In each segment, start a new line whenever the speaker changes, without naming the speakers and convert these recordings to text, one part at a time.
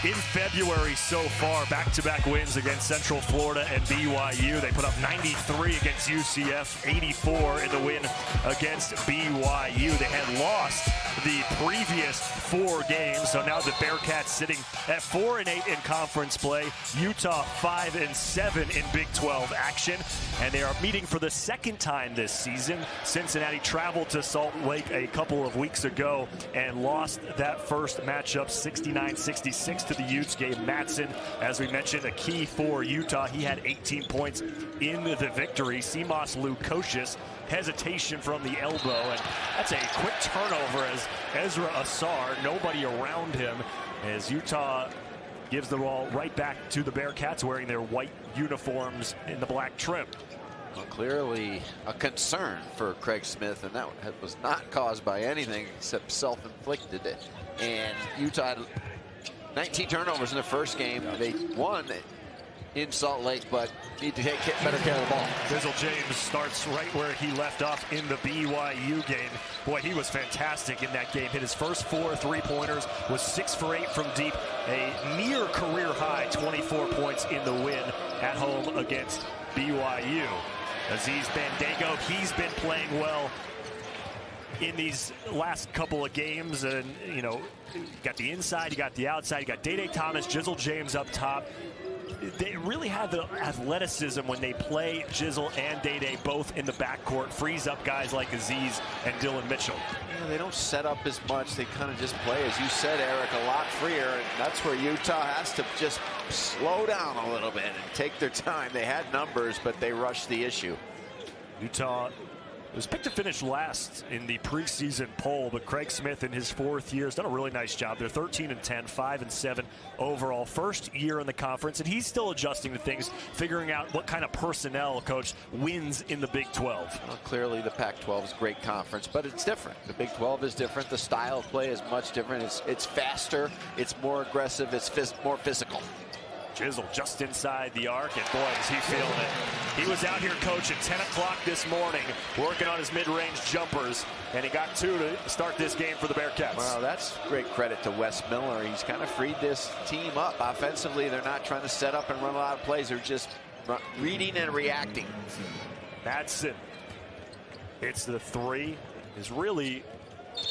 in February so far. Back-to-back wins against Central Florida and BYU. They put up 93 against UCF, 84 in the win against BYU. They had lost the previous 4 games, so now the Bearcats sitting at 4-8 in conference play. Utah 5-7 in Big 12 action, and they are meeting for the second time this season. Cincinnati traveled to Salt Lake a couple of weeks ago and lost that first matchup 69-66 to the Utes. Gabe Matson, as we mentioned, a key for Utah. He had 18 points in the victory. Simas Lukosius, hesitation from the elbow, and that's a quick turnover as Ezra Asar, nobody around him, as Utah gives the ball right back to the Bearcats wearing their white uniforms in the black trim.
Well, clearly a concern for Craig Smith, and that was not caused by anything except self-inflicted. And Utah had 19 turnovers in the first game. They won in Salt Lake, but need to take better care of the ball.
Jizzle James starts right where he left off in the BYU game. Boy, he was fantastic in that game. Hit his first 4 three-pointers, was 6 for 8 from deep. A near career high 24 points in the win at home against BYU. Aziz Bandago, he's been playing well in these last couple of games, and you know, you got the inside, you got the outside, you got Day Thomas, Jizzle James up top. They really have the athleticism when they play Jizzle and Day both in the backcourt, frees up guys like Aziz and Dylan Mitchell.
Yeah, they don't set up as much. They kind of just play, as you said, Eric, a lot freer. And that's where Utah has to just slow down a little bit and take their time. They had numbers, but they rushed the issue.
Utah was picked to finish last in the preseason poll, but Craig Smith in his 4th year has done a really nice job. They're 13-10, 5-7 overall. First year in the conference, and he's still adjusting to things, figuring out what kind of personnel, coach, wins in the Big 12.
Well, clearly the Pac-12 is a great conference, but it's different. The Big 12 is different. The style of play is much different. It's faster, it's more aggressive, it's more physical.
Jizzle just inside the arc, and boy, is he feeling it. He was out here, coach, at 10 o'clock this morning, working on his mid-range jumpers, and he got 2 to start this game for the Bearcats.
Well, that's great credit to Wes Miller. He's kind of freed this team up. Offensively, they're not trying to set up and run a lot of plays. They're just reading and reacting.
Matson hits the 3. Is really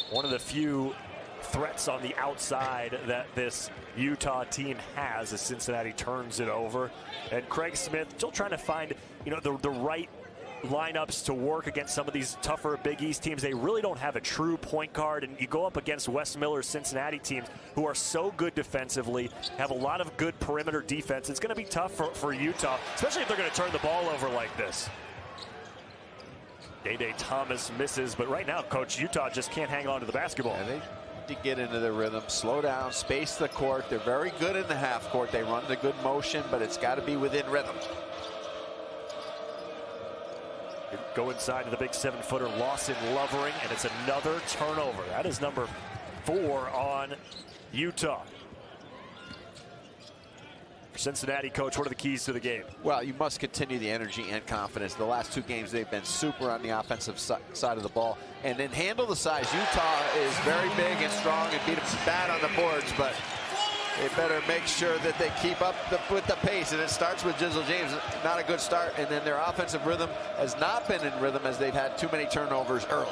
one of the few threats on the outside that this Utah team has as Cincinnati turns it over. And Craig Smith still trying to find, you know, the right lineups to work against some of these tougher Big East teams. They really don't have a true point guard, and you go up against Wes Miller's Cincinnati teams who are so good defensively, have a lot of good perimeter defense. It's going to be tough for Utah, especially if they're going to turn the ball over like this. Day Thomas misses, but right now, coach, Utah just can't hang on to the basketball.
Yeah, they to get into the rhythm, slow down, space the court. They're very good in the half court. They run the good motion, but it's got to be within rhythm.
Go inside to the big 7-footer, Lawson Lovering, and it's another turnover. That is number 4 on Utah. For Cincinnati, coach, what are the keys to the game?
Well, you must continue the energy and confidence. The last 2 games, they've been super on the offensive side of the ball. And then handle the size. Utah is very big and strong and beat them bad on the boards, but they better make sure that they keep up with the pace. And it starts with Jizzle James. Not a good start. And then their offensive rhythm has not been in rhythm as they've had too many turnovers early.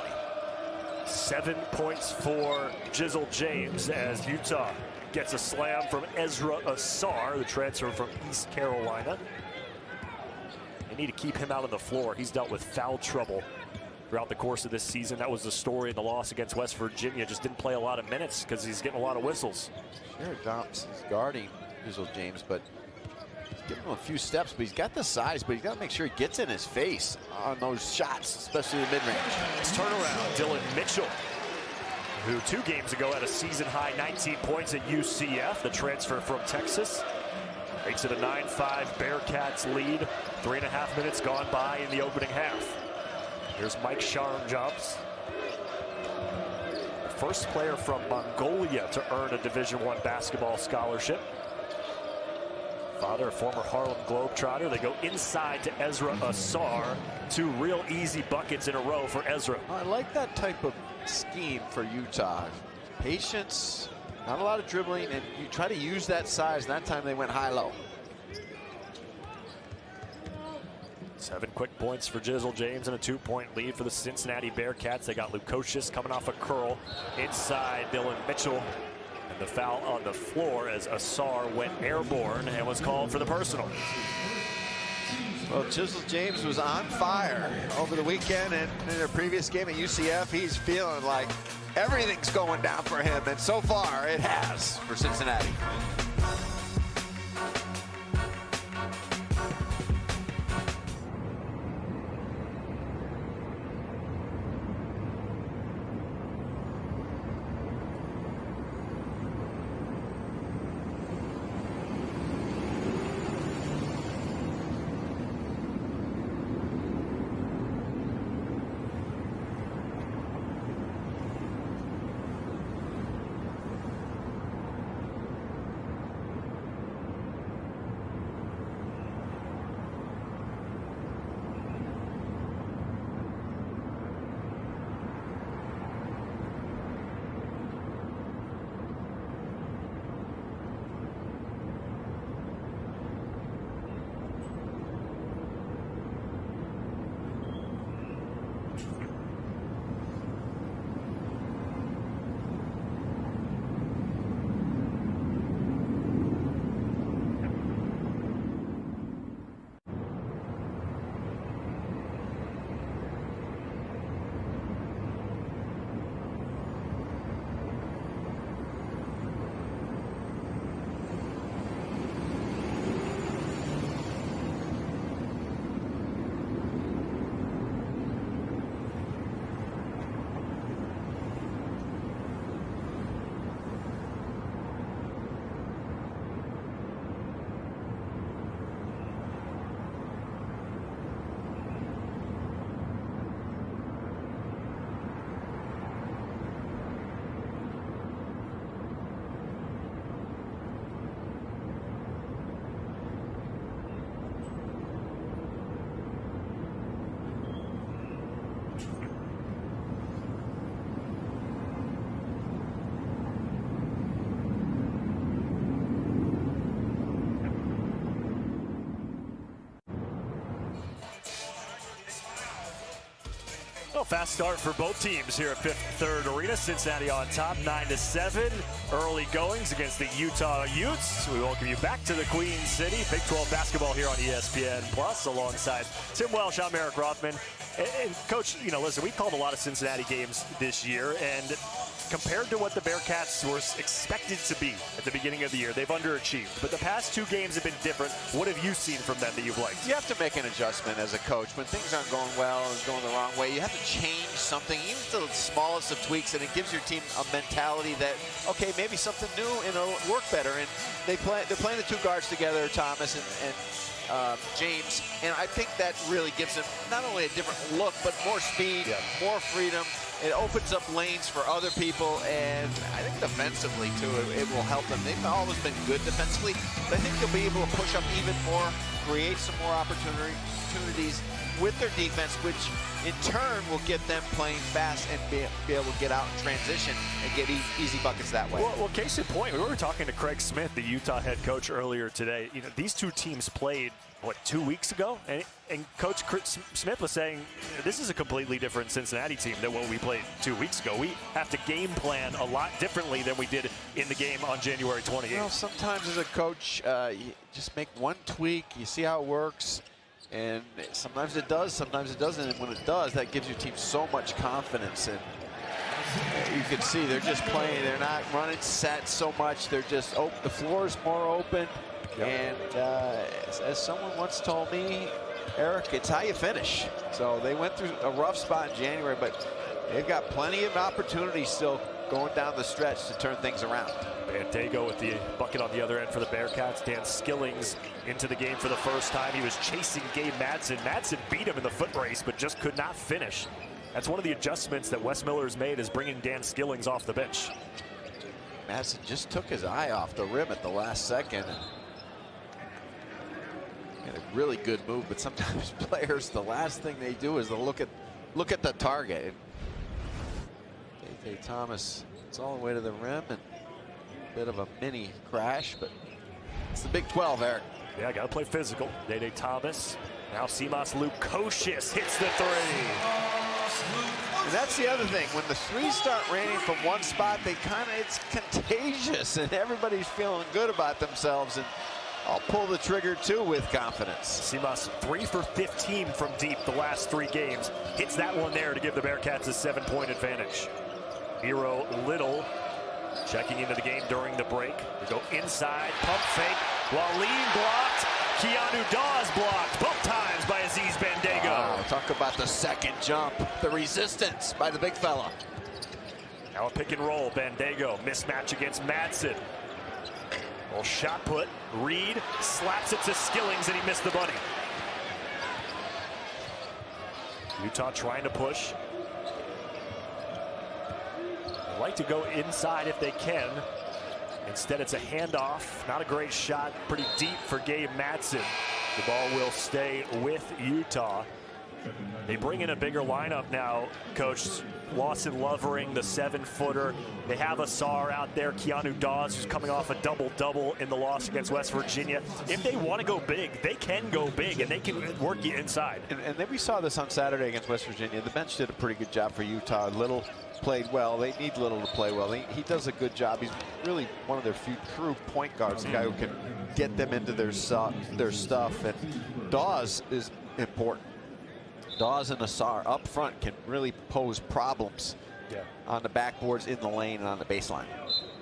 7
points for Jizzle James as Utah gets a slam from Ezra Asar, the transfer from East Carolina. They need to keep him out on the floor. He's dealt with foul trouble throughout the course of this season. That was the story in the loss against West Virginia. Just didn't play a lot of minutes because he's getting a lot of whistles.
Sure, Thompson's guarding Jizzle James, but he's giving him a few steps, but he's got the size, but he's got to make sure he gets in his face on those shots, especially the mid-range.
Let's turn around. Dylan Mitchell, who 2 games ago had a season-high 19 points at UCF, the transfer from Texas. Makes it a 9-5 Bearcats lead. 3.5 minutes gone by in the opening half. Here's Mike Sharanjobs, the first player from Mongolia to earn a Division I basketball scholarship. Father, a former Harlem Globetrotter. They go inside to Ezra Asar. 2 real easy buckets in a row for Ezra.
I like that type of scheme for Utah. Patience, Not a lot of dribbling, and you try to use that size, and that time they went high-low.
7 quick points for Jizzle James and a 2-point lead for the Cincinnati Bearcats. They got Lukosius coming off a curl inside Dylan Mitchell. And the foul on the floor as Asar went airborne and was called for the personal.
Well, Jizzle James was on fire over the weekend, and in their previous game at UCF, he's feeling like everything's going down for him, and so far it has for Cincinnati.
Well, fast start for both teams here at Fifth Third Arena. Cincinnati on top, 9-7. Early goings against the Utah Utes. We welcome you back to the Queen City. Big 12 basketball here on ESPN Plus, alongside Tim Welsh. I'm Eric Rothman. And Coach, you know, listen, we called a lot of Cincinnati games this year, and compared to what the Bearcats were expected to be at the beginning of the year, they've underachieved. But the past 2 games have been different. What have you seen from them that you've liked?
You have to make an adjustment as a coach. When things aren't going well and going the wrong way, you have to change something, even to the smallest of tweaks, and it gives your team a mentality that, okay, maybe something new and it'll work better. And they're playing the 2 guards together, Thomas and James, and I think that really gives them not only a different look, but more speed, more freedom. It opens up lanes for other people, and I think defensively, too, it will help them. They've always been good defensively, but I think they'll be able to push up even more, create some more opportunities with their defense, which in turn will get them playing fast and be able to get out and transition and get easy buckets that way.
Well, case in point, we were talking to Craig Smith, the Utah head coach, earlier today. You know, these 2 teams played, what, 2 weeks ago? And Coach Smith was saying, this is a completely different Cincinnati team than what we played 2 weeks ago. We have to game plan a lot differently than we did in the game on January 28th.
You know, sometimes as a coach, you just make one tweak, you see how it works, and sometimes it does, sometimes it doesn't. And when it does, that gives your team so much confidence. And you can see they're just playing. They're not running sets so much. They're just open. The floor is more open. And as someone once told me, Eric, it's how you finish. So they went through a rough spot in January, but they've got plenty of opportunities still going down the stretch to turn things around.
And Dago with the bucket on the other end for the Bearcats. Dan Skillings into the game for the first time. He was chasing Gabe Madsen. Madsen beat him in the foot race, but just could not finish. That's one of the adjustments that Wes Miller's made, is bringing Dan Skillings off the bench.
Madsen just took his eye off the rim at the last second. And a really good move, but sometimes players, the last thing they do is they'll look at the target. And Thomas, it's all the way to the rim, and bit of a mini crash, but it's the Big 12, Eric.
Yeah, got to play physical. Dede Thomas. Now Simas Lukosius hits the three.
And that's the other thing. When the threes start raining from one spot, it's contagious, and everybody's feeling good about themselves. And I'll pull the trigger too with confidence.
Simas 3 for 15 from deep the last 3 games. Hits that one there to give the Bearcats a 7-point advantage. Miro Little checking into the game during the break. They go inside, pump fake. Waleed blocked. Keanu Dawes blocked both times by Aziz Bandego.
Wow, talk about the second jump. The resistance by the big fella.
Now a pick and roll. Bandego mismatch against Madsen. Well, shot put. Reed slaps it to Skillings, and he missed the bunny. Utah trying to push. They like to go inside if they can. Instead, it's a handoff. Not a great shot. Pretty deep for Gabe Madsen. The ball will stay with Utah. They bring in a bigger lineup now, Coach. Lawson Lovering, the 7-footer. They have Asar out there. Keanu Dawes, who's coming off a double-double in the loss against West Virginia. If they want to go big, they can go big, and they can work you inside.
And then we saw this on Saturday against West Virginia. The bench did a pretty good job for Utah. Little played well. They need Little to play well. He does a good job. He's really one of their few true point guards, a guy who can get them into their stuff. And Dawes is important. Dawes and Asar up front can really pose problems on the backboards, in the lane, and on the baseline.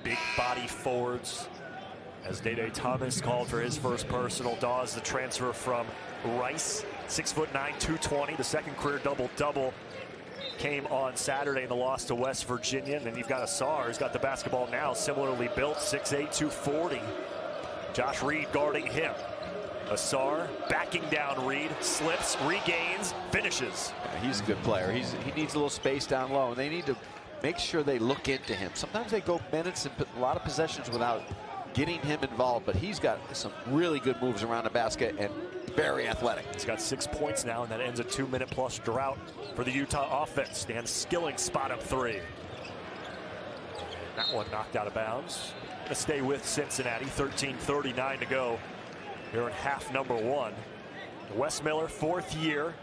Big body forwards. As Dede Thomas called for his first personal. Dawes, the transfer from Rice, 6'9", 220. The second career double-double came on Saturday in the loss to West Virginia. And then you've got Asar, who's got the basketball now, similarly built, 6'8", 240. Josh Reed guarding him. Asar backing down Reed, slips, regains, finishes.
Yeah, he's a good player. He needs a little space down low, and they need to make sure they look into him. Sometimes they go minutes and a lot of possessions without getting him involved, but he's got some really good moves around the basket and very athletic.
He's got 6 points now, and that ends a 2-minute-plus drought for the Utah offense. Dan Skilling spot up 3. That one knocked out of bounds. Gonna stay with Cincinnati, 13:39 to go. Here in half number 1. Wes Miller, 4th year.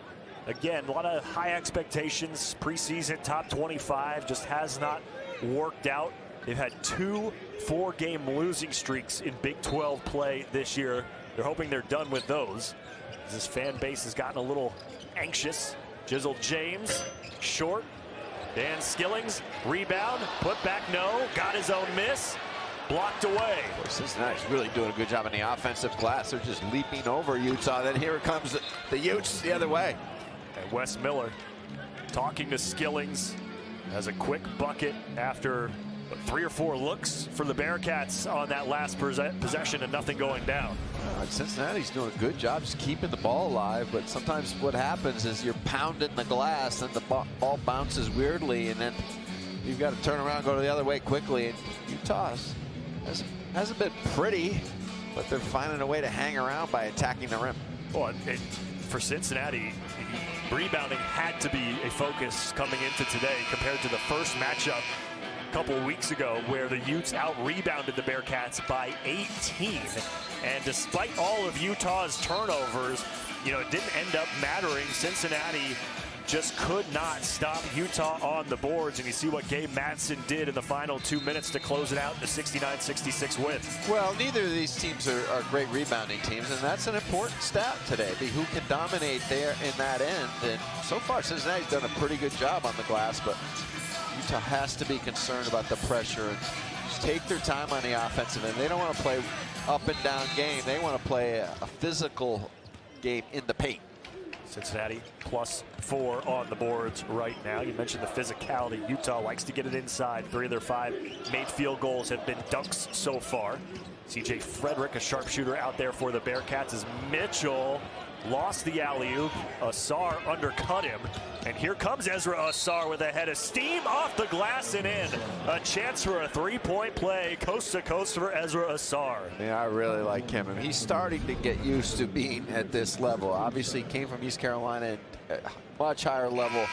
Again, a lot of high expectations. Preseason top 25 just has not worked out. They've had 2 4-game losing streaks in Big 12 play this year. They're hoping they're done with those. This fan base has gotten a little anxious. Jizzle James, short. Dan Skillings, rebound, put back, no. Got his own miss. Blocked away.
Boy, Cincinnati's really doing a good job in the offensive glass. They're just leaping over Utah. Then here comes the Utes the other way.
And Wes Miller talking to Skillings. Has a quick bucket after 3 or 4 looks for the Bearcats on that last possession and nothing going down.
Cincinnati's doing a good job just keeping the ball alive, but sometimes what happens is you're pounding the glass and the ball bounces weirdly, and then you've got to turn around, go the other way quickly. And Utah hasn't been pretty, but they're finding a way to hang around by attacking the rim.
Well, for Cincinnati, rebounding had to be a focus coming into today compared to the first matchup a couple of weeks ago, where the Utes out-rebounded the Bearcats by 18. And despite all of Utah's turnovers, it didn't end up mattering. Cincinnati just could not stop Utah on the boards, and you see what Gabe Madsen did in the final 2 minutes to close it out in a 69-66 win.
Well, neither of these teams are great rebounding teams, and that's an important stat today. Who can dominate there in that end? And so far, Cincinnati's done a pretty good job on the glass, but Utah has to be concerned about the pressure and just take their time on the offensive end. They don't want to play up and down game. They want to play a physical game in the paint.
Cincinnati +4 on the boards right now. You mentioned the physicality. Utah likes to get it inside. 3 of their 5 made field goals have been dunks so far. C.J. Frederick, a sharpshooter out there for the Bearcats, as Mitchell lost the alley-oop. Asar undercut him. And here comes Ezra Asar with a head of steam off the glass and in. A chance for a 3-point play, coast to coast for Ezra Asar.
Yeah, I really like him. I mean, he's starting to get used to being at this level. Obviously, he came from East Carolina at a much higher level.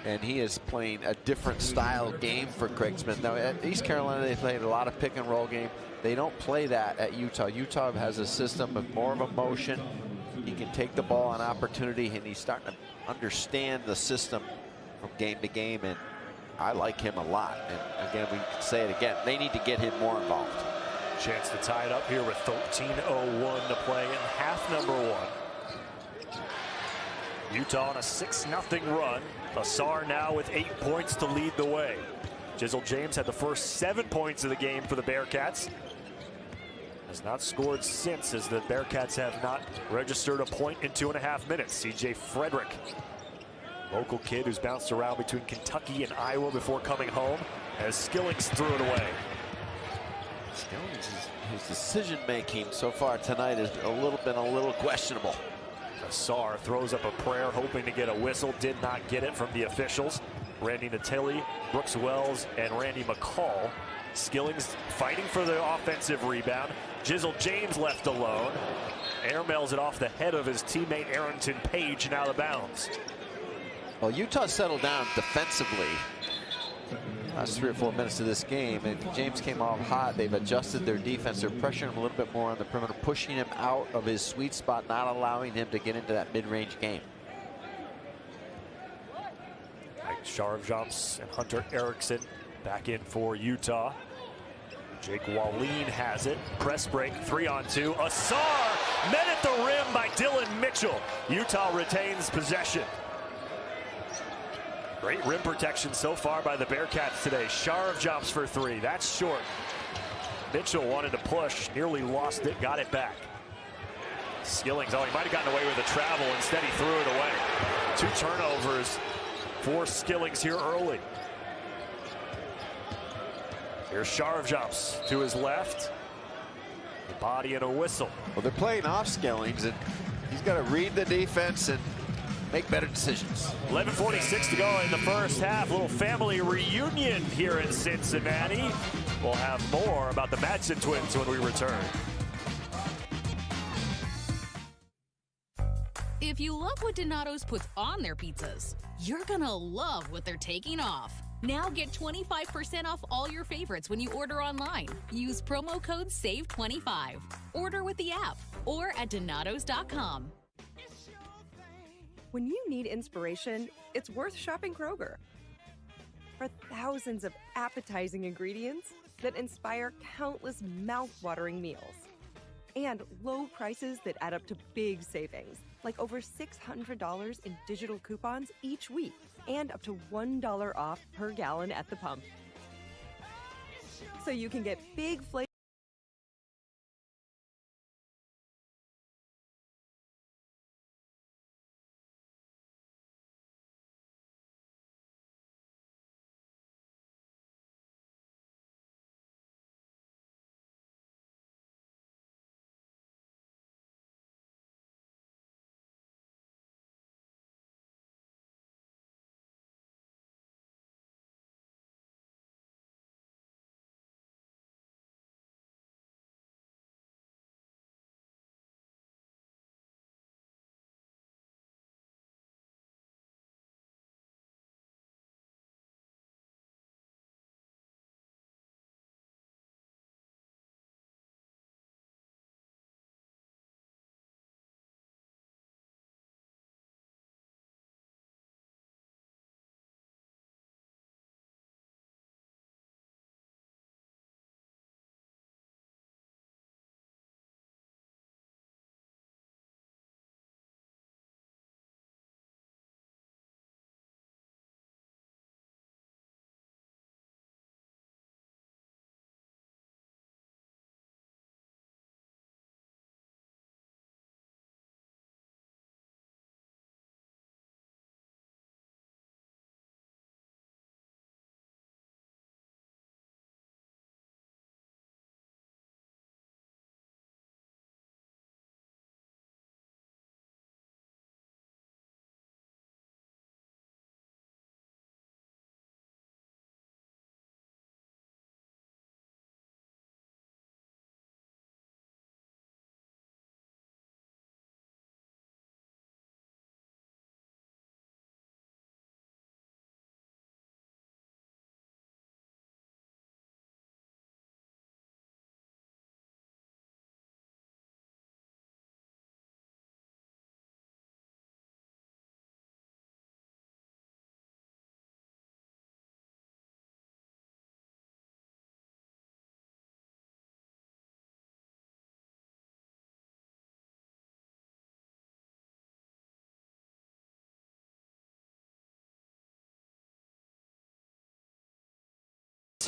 and he is playing a different style game for Craig Smith. Now at East Carolina, they played a lot of pick and roll game. They don't play that at Utah. Utah has a system of more of a motion. He can take the ball on opportunity, and he's starting to understand the system from game to game, and I like him a lot. And again, we can say it again, they need to get him more involved.
Chance to tie it up here with 13:01 to play in half number 1. Utah on a 6-0 run. Asar now with 8 points to lead the way. Jizzle James had the first 7 points of the game for the Bearcats. Has not scored since, as the Bearcats have not registered a point in 2.5 minutes. CJ Frederick, local kid who's bounced around between Kentucky and Iowa before coming home, as Skillings threw it away.
Skillings, his decision making so far tonight has been a little questionable.
Asar throws up a prayer, hoping to get a whistle. Did not get it from the officials. Randy Natili, Brooks Wells, and Randy McCall. Skillings fighting for the offensive rebound. Jizzle James left alone. Airmails it off the head of his teammate Arrington Page, and out of bounds.
Well, Utah settled down defensively last 3 or 4 minutes of this game, and James came off hot. They've adjusted their defense. They're pressuring him a little bit more on the perimeter, pushing him out of his sweet spot, not allowing him to get into that mid-range game.
Sharv Jumps and Hunter Erickson back in for Utah. Jake Wallin has it. Press break, 3-on-2. Asar met at the rim by Dylan Mitchell. Utah retains possession. Great rim protection so far by the Bearcats today. Sharv jumps for 3. That's short. Mitchell wanted to push, nearly lost it, got it back. Skillings, he might have gotten away with the travel. Instead, he threw it away. 2 turnovers for Skillings here early. Here's Sharv jumps to his left. The body and a whistle.
Well, they're playing off Skillings, and he's got to read the defense and make better decisions.
11:46 to go in the first half. Little family reunion here in Cincinnati. We'll have more about the Madsen twins when we return.
If you love what Donato's puts on their pizzas, you're gonna love what they're taking off. Now get 25% off all your favorites when you order online. Use promo code SAVE25. Order with the app or at donatos.com.
When you need inspiration, it's worth shopping Kroger. For thousands of appetizing ingredients that inspire countless mouth-watering meals. And low prices that add up to big savings, like over $600 in digital coupons each week and up to $1 off per gallon at the pump. So you can get big flavor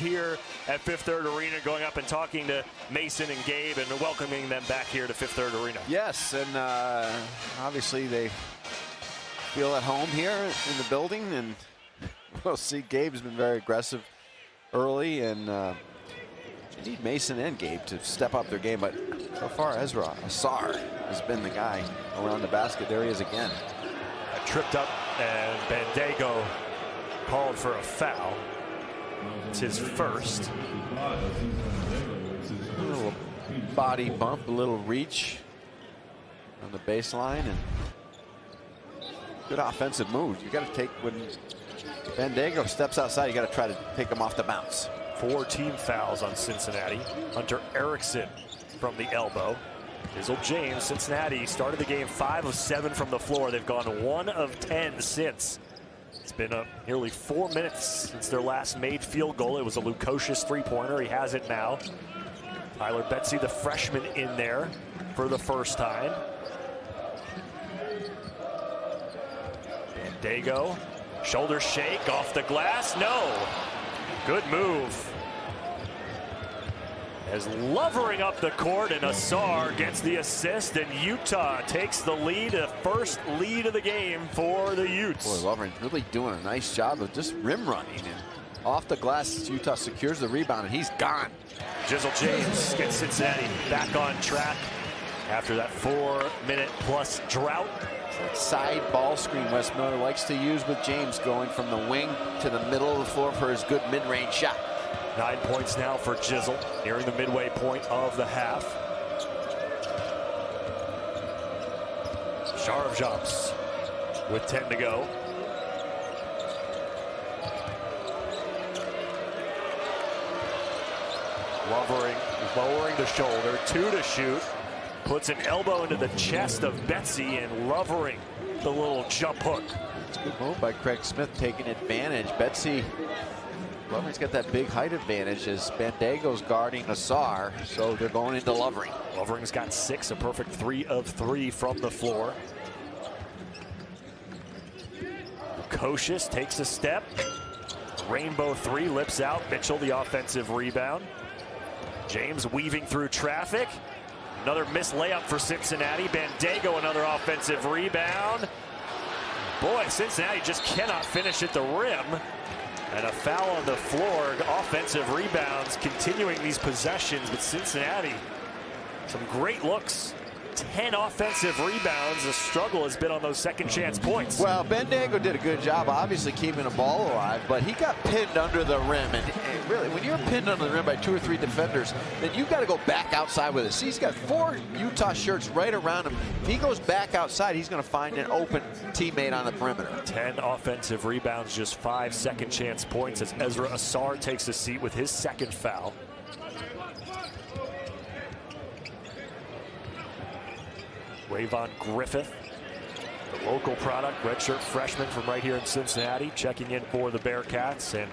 here at Fifth Third Arena, going up and talking to Mason and Gabe and welcoming them back here to Fifth Third Arena.
Yes, and obviously they feel at home here in the building, and we'll see. Gabe's been very aggressive early, and you need Mason and Gabe to step up their game, but so far Ezra Asar has been the guy around the basket. There he is again.
Tripped up, and Bandago called for a foul. It's his first.
A little body bump, a little reach on the baseline, and good offensive move. You got to take, when Bandago steps outside, you got to try to take him off the bounce.
4 team fouls on Cincinnati. Hunter Erickson from the elbow. Jizzle James, Cincinnati started the game 5 of 7 from the floor. They've gone 1 of 10 since. It's been nearly 4 minutes since their last made field goal. It was a Lukosius three-pointer. He has it now. Tyler Betsy, the freshman, in there for the first time. Bandago, shoulder shake off the glass. No. Good move. As Lovering up the court, and Asar gets the assist, and Utah takes the lead, the first lead of the game for the Utes.
Boy, Lovering's really doing a nice job of just rim running, and off the glass, Utah secures the rebound, and he's gone.
Jizzle James gets Cincinnati back on track after that 4-minute-plus drought.
Side ball screen Wes Miller likes to use with James going from the wing to the middle of the floor for his good mid-range shot.
9 points now for Jizzle, nearing the midway point of the half. Sharp jumps with 10 to go. Lovering lowering the shoulder, 2 to shoot. Puts an elbow into the chest of Betsy, and Lovering the little jump hook.
It's a good move by Craig Smith, taking advantage. Betsy, Lovering's got that big height advantage as Bandago's guarding Asar, so they're going into Lovering.
Lovering's got 6, a perfect 3 of 3 from the floor. Lukosius takes a step. Rainbow 3, lips out. Mitchell the offensive rebound. James weaving through traffic. Another missed layup for Cincinnati. Bandago another offensive rebound. Boy, Cincinnati just cannot finish at the rim. And a foul on the floor. Offensive rebounds continuing these possessions with Cincinnati. Some great looks. 10 offensive rebounds. The struggle has been on those second chance points.
Well, Bandago did a good job obviously keeping the ball alive, but he got pinned under the rim. And really, when you're pinned under the rim by 2 or 3 defenders, then you've got to go back outside with it. See, he's got 4 Utah shirts right around him. If he goes back outside, he's going to find an open teammate on the perimeter.
10 offensive rebounds, just 5 second chance points as Ezra Asar takes a seat with his second foul. Wayvon Griffith, the local product, redshirt freshman from right here in Cincinnati, checking in for the Bearcats, and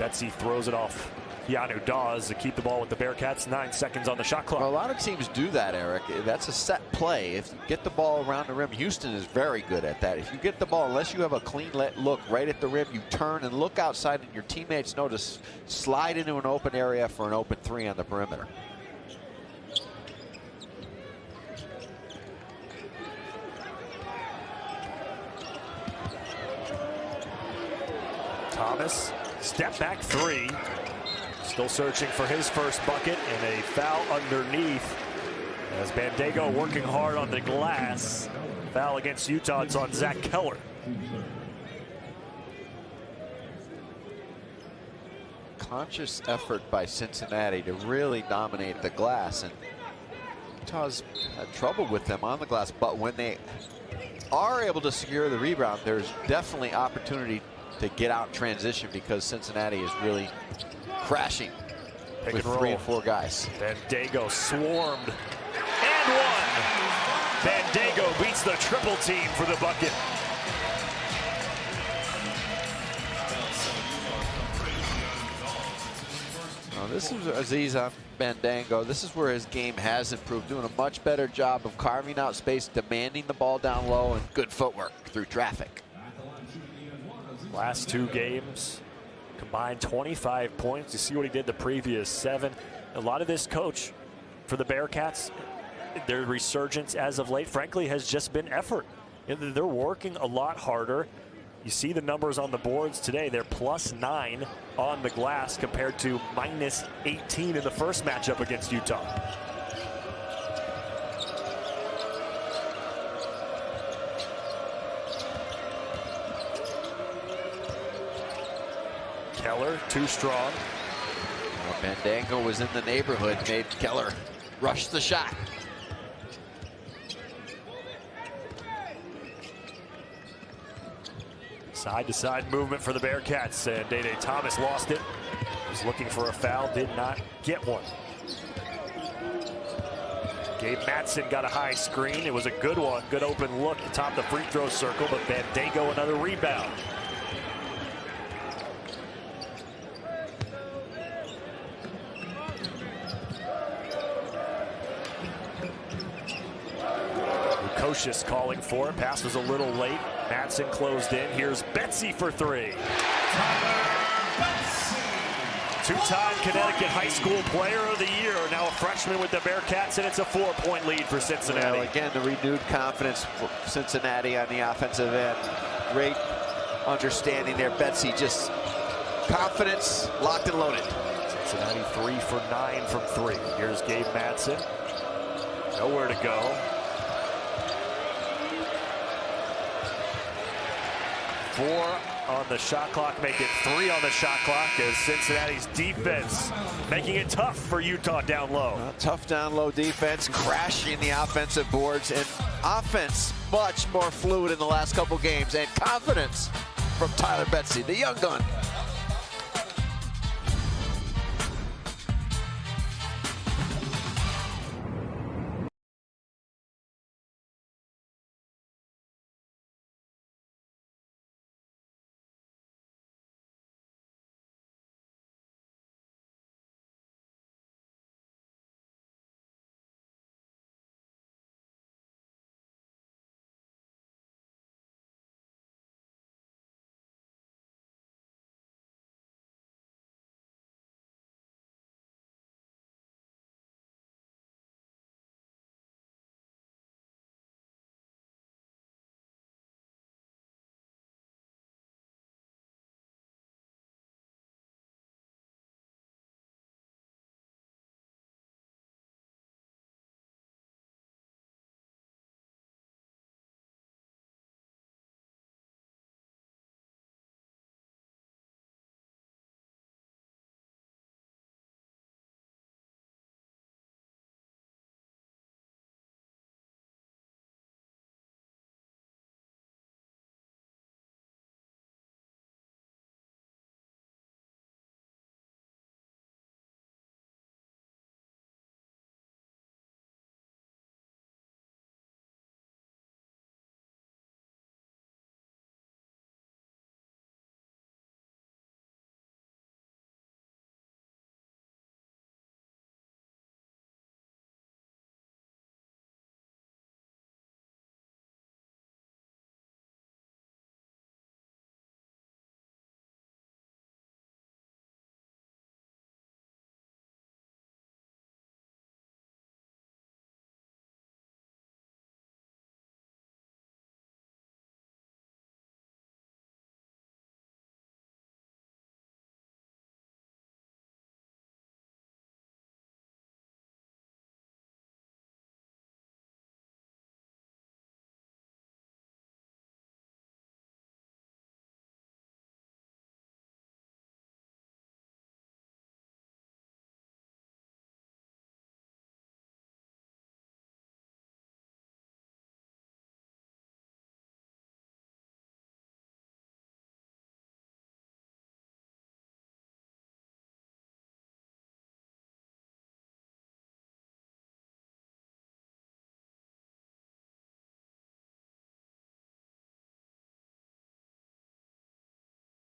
Betsy throws it off Yanu Dawes to keep the ball with the Bearcats. 9 seconds on the shot clock.
Well, a lot of teams do that, Eric. That's a set play. If you get the ball around the rim, Houston is very good at that. If you get the ball, unless you have a clean look right at the rim, you turn and look outside, and your teammates know to slide into an open area for an open 3 on the perimeter.
Thomas, step back 3. Still searching for his first bucket, and a foul underneath. As Bandago working hard on the glass. Foul against Utah, it's on Zach Keller.
Conscious effort by Cincinnati to really dominate the glass, and Utah's had trouble with them on the glass, but when they are able to secure the rebound, there's definitely opportunity to get out transition because Cincinnati is really crashing with 3 and 4 guys.
Bandago swarmed and 1. Bandago beats the triple team for the bucket.
Now this is Aziz on Bandago. This is where his game has improved, doing a much better job of carving out space, demanding the ball down low, and good footwork through traffic.
Last 2 games, Combined 25 points. You see what he did the previous 7. A lot of this coach for the Bearcats, their resurgence as of late, frankly, has just been effort. They're working a lot harder. You see the numbers on the boards today. They're +9 on the glass compared to -18 in the first matchup against Utah. Keller, too strong.
Well, Bandango was in the neighborhood, made Keller rush the shot.
Side-to-side movement for the Bearcats, and Day-Day Thomas lost it. Was looking for a foul, did not get one. Gabe Matson got a high screen. It was a good one, good open look atop the free throw circle, but Bandango another rebound. Lukosius calling for it. Pass was a little late. Matson closed in. Here's Betsy for 3. Two-time Connecticut High School Player of the Year. Now a freshman with the Bearcats, and it's a 4-point lead for Cincinnati.
Well, again, the renewed confidence for Cincinnati on the offensive end. Great understanding there. Betsy just confidence, locked and loaded.
Cincinnati 3 for 9 from 3. Here's Gabe Matson. Nowhere to go. 4 on the shot clock, make it 3 on the shot clock as Cincinnati's defense making it tough for Utah down low.
Tough down low defense, crashing the offensive boards, and offense much more fluid in the last couple games, and confidence from Tyler Betsy, the young gun.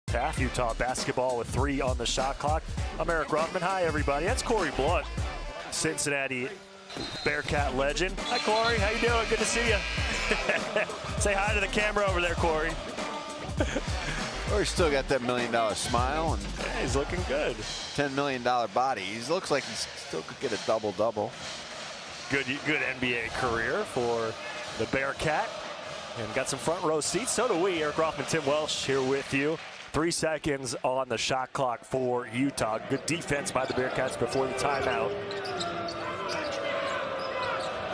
Half Utah basketball with 3 on the shot clock. I'm Eric Ruffman. Hi, everybody. That's Corey Blunt, Cincinnati Bearcat legend. Hi, Corey. How you doing? Good to see you. Say hi to the camera over there, Corey.
Or he's still got that $1 million smile and
Yeah, he's looking good.
$10 million body. He looks like he still could get a double-double.
Good NBA career for the Bearcat. And got some front row seats. So do we. Eric Rothman, Tim Welsh here with you. 3 seconds on the shot clock for Utah. Good defense by the Bearcats before the timeout.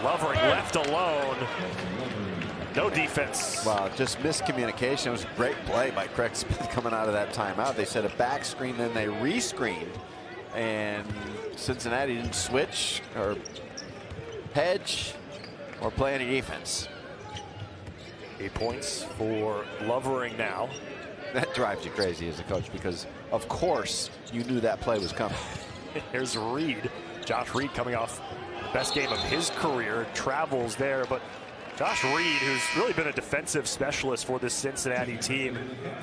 Lovering left alone. No defense.
Wow, just miscommunication. It was a great play by Craig Smith coming out of that timeout. They set a back screen, then they re-screened. And Cincinnati didn't switch or hedge or play any defense.
8 points for Lovering now.
That drives you crazy as a coach because, of course, you knew that play was coming.
Here's Reed. Josh Reed coming off the best game of his career. Travels there, but Josh Reed, who's really been a defensive specialist for this Cincinnati team,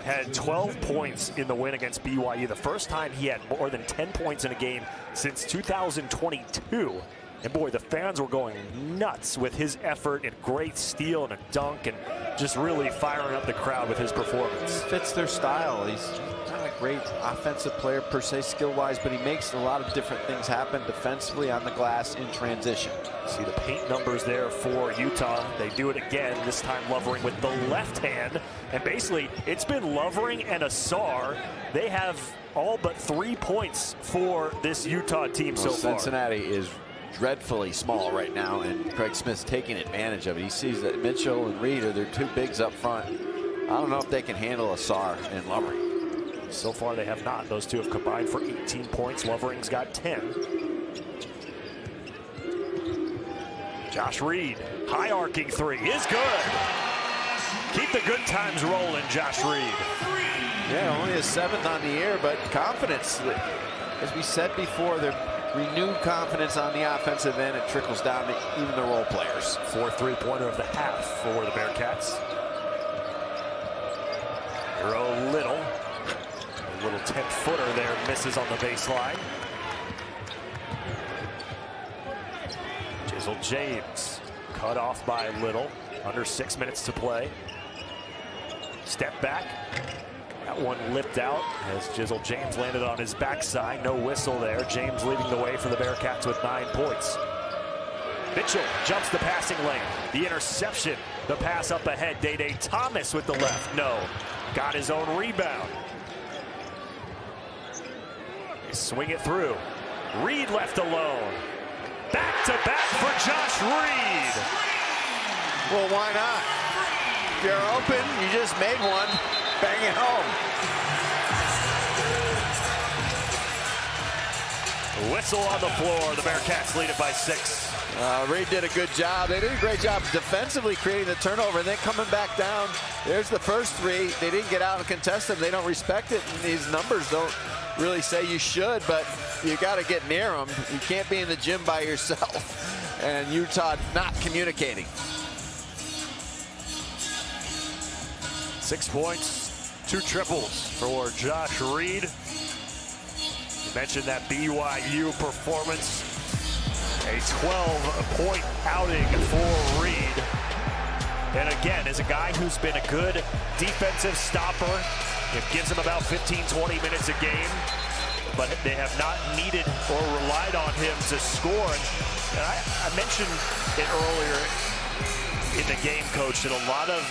had 12 points in the win against BYU. The first time he had more than 10 points in a game since 2022. And boy, the fans were going nuts with his effort and great steal and a dunk and just really firing up the crowd with his performance.
Fits their style. He's not a great offensive player per se skill-wise, but he makes a lot of different things happen defensively on the glass in transition.
See the paint numbers there for Utah. They do it again, this time Lovering with the left hand. And basically, it's been Lovering and Asar. They have all but 3 points for this Utah team so far.
Cincinnati is dreadfully small right now, and Craig Smith's taking advantage of it. He sees that Mitchell and Reed are their 2 bigs up front. I don't know if they can handle Asar and Lovering.
So far they have not. Those two have combined for 18 points. Lovering's got 10. Josh Reed, high arcing 3 is good. Keep the good times rolling, Josh Reed.
Yeah, only his 7th on the year, but confidence. As we said before, their renewed confidence on the offensive end. It trickles down to even the role players.
4th three-pointer of the half for the Bearcats. Hero Little. A little 10-footer there, misses on the baseline. Jizzle James cut off by Little. Under 6 minutes to play. Step back. That one lipped out as Jizzle James landed on his backside. No whistle there. James leading the way for the Bearcats with 9 points. Mitchell jumps the passing lane. The interception. The pass up ahead. Day Thomas with the left. No. Got his own rebound. They swing it through. Reed left alone. Back to back for Josh Reed.
Well, why not? If you're open, you just made one. Bang it home.
Whistle on the floor. The Bearcats lead it by 6.
Reed did a good job. They did a great job defensively creating the turnover and then coming back down. There's the first 3. They didn't get out and contest them. They don't respect it. And these numbers don't really say you should, but you got to get near them. You can't be in the gym by yourself. And Utah not communicating.
6 points, 2 triples for Josh Reed. You mentioned that BYU performance. A 12-point outing for Reed. And again, as a guy who's been a good defensive stopper, it gives him about 15-20 minutes a game. But they have not needed or relied on him to score. And I mentioned it earlier in the game, Coach, that a lot of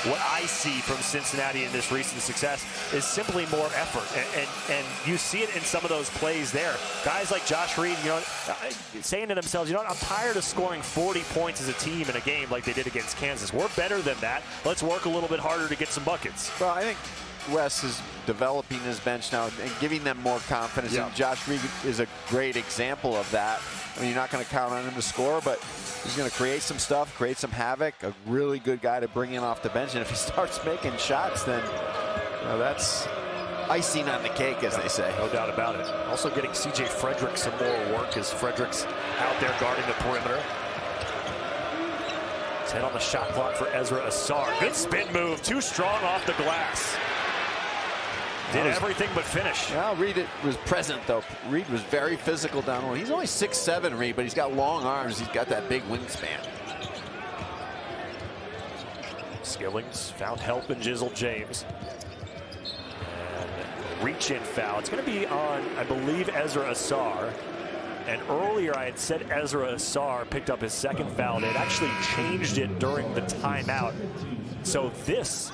what I see from Cincinnati in this recent success is simply more effort. And you see it in some of those plays there. Guys like Josh Reed, you know, saying to themselves, you know what, I'm tired of scoring 40 points as a team in a game like they did against Kansas. We're better than that. Let's work a little bit harder to get some buckets.
Well, I think Wes is developing his bench now and giving them more confidence.
Yeah.
And Josh Reed is a great example of that. I mean, you're not going to count on him to score, but he's going to create some stuff, create some havoc. A really good guy to bring in off the bench. And if he starts making shots, then you know, that's icing on the cake, as they say.
No doubt about it. Also getting C.J. Frederick some more work as Frederick's out there guarding the perimeter. His head on the shot clock for Ezra Asar. Good spin move, too strong off the glass. Did everything but finish.
Well, Reed was present, though. Reed was very physical down low. He's only 6'7", Reed, but he's got long arms. He's got that big wingspan.
Skillings found help in Jizzle James. reach-in foul. It's going to be on, I believe, Ezra Asar. And earlier I had said Ezra Asar picked up his second foul. They had actually changed it during the timeout. So this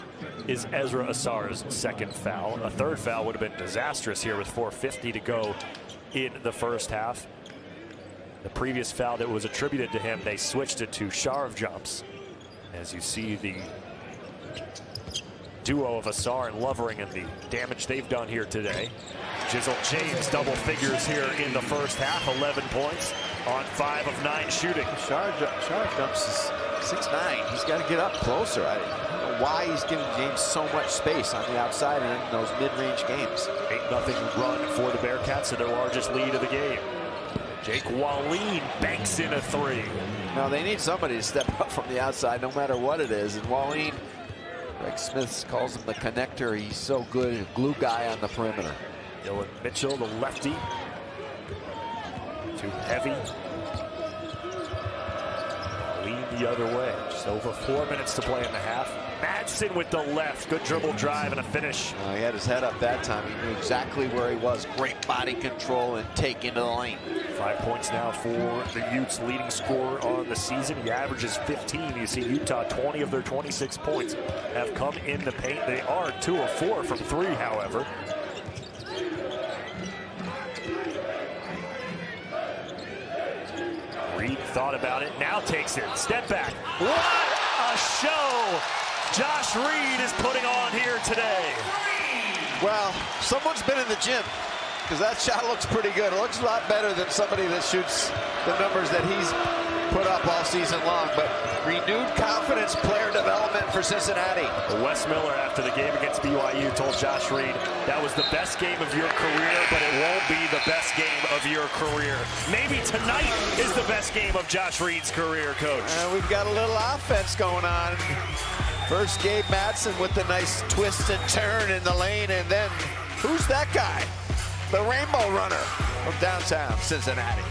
is Ezra Asar's second foul. A third foul would have been disastrous here with 4:50 to go in the first half. The previous foul that was attributed to him, they switched it to Sharv jumps. As you see the duo of Asar and Lovering and the damage they've done here today. Jizzle James double figures here in the first half, 11 points on 5 of 9 shooting.
Sharv jumps is 6'9". He's got to get up closer. I don't know why he's giving James so much space on the outside and in those mid-range games.
8-0 run for the Bearcats to their largest lead of the game. Jake Wallin banks in a 3.
Now they need somebody to step up from the outside no matter what it is. And Wallin, Greg Smith calls him the connector. He's so good, a glue guy on the perimeter.
Dylan Mitchell, the lefty. Too heavy. Lean the other way. Just over 4 minutes to play in the half. Madsen with the left. Good dribble drive and a finish.
He had his head up that time. He knew exactly where he was. Great body control and take into the lane.
5 points now for the Utes, leading scorer on the season. He averages 15. You see Utah, 20 of their 26 points have come in the paint. They are 2 of 4 from 3, however. Reed thought about it, now takes it. Step back. What a show Josh Reed is putting on here today.
Well, someone's been in the gym, because that shot looks pretty good. It looks a lot better than somebody that shoots the numbers that he's put up all season long. But renewed confidence, player development for Cincinnati.
Wes Miller, after the game against BYU, told Josh Reed, that was the best game of your career, but it won't be the best game of your career. Maybe tonight is the best game of Josh Reed's career, Coach.
We've got a little offense going on. First, Gabe Madsen with the nice twist and turn in the lane, and then who's that guy? The Rainbow Runner from downtown Cincinnati.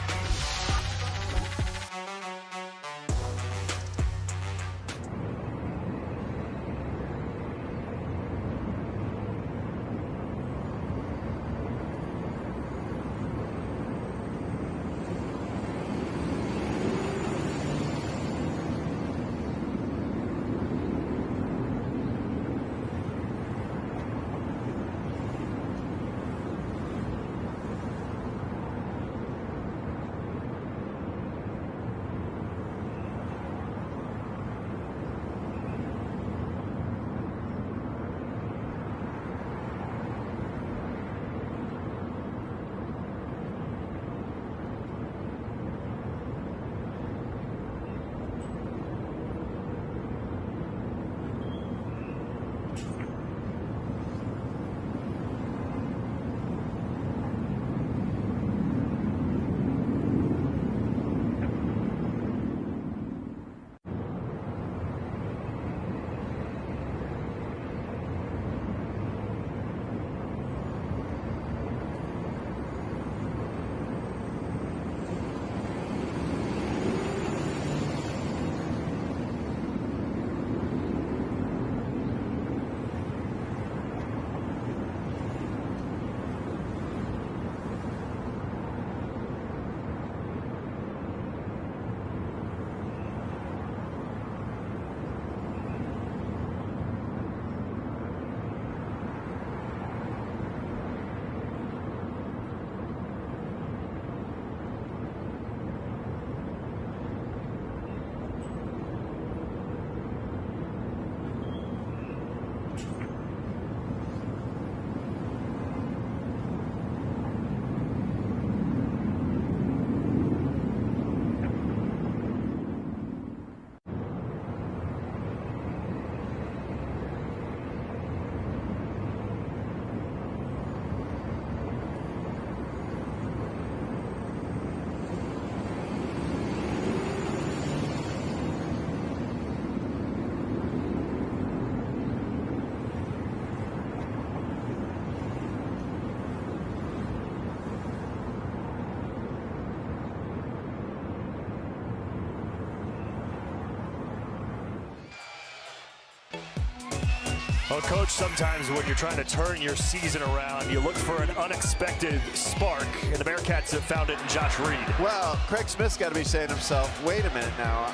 Well, Coach, sometimes when you're trying to turn your season around, you look for an unexpected spark, and the Bearcats have found it in Josh Reed.
Well, Craig Smith's got to be saying to himself, wait a minute now.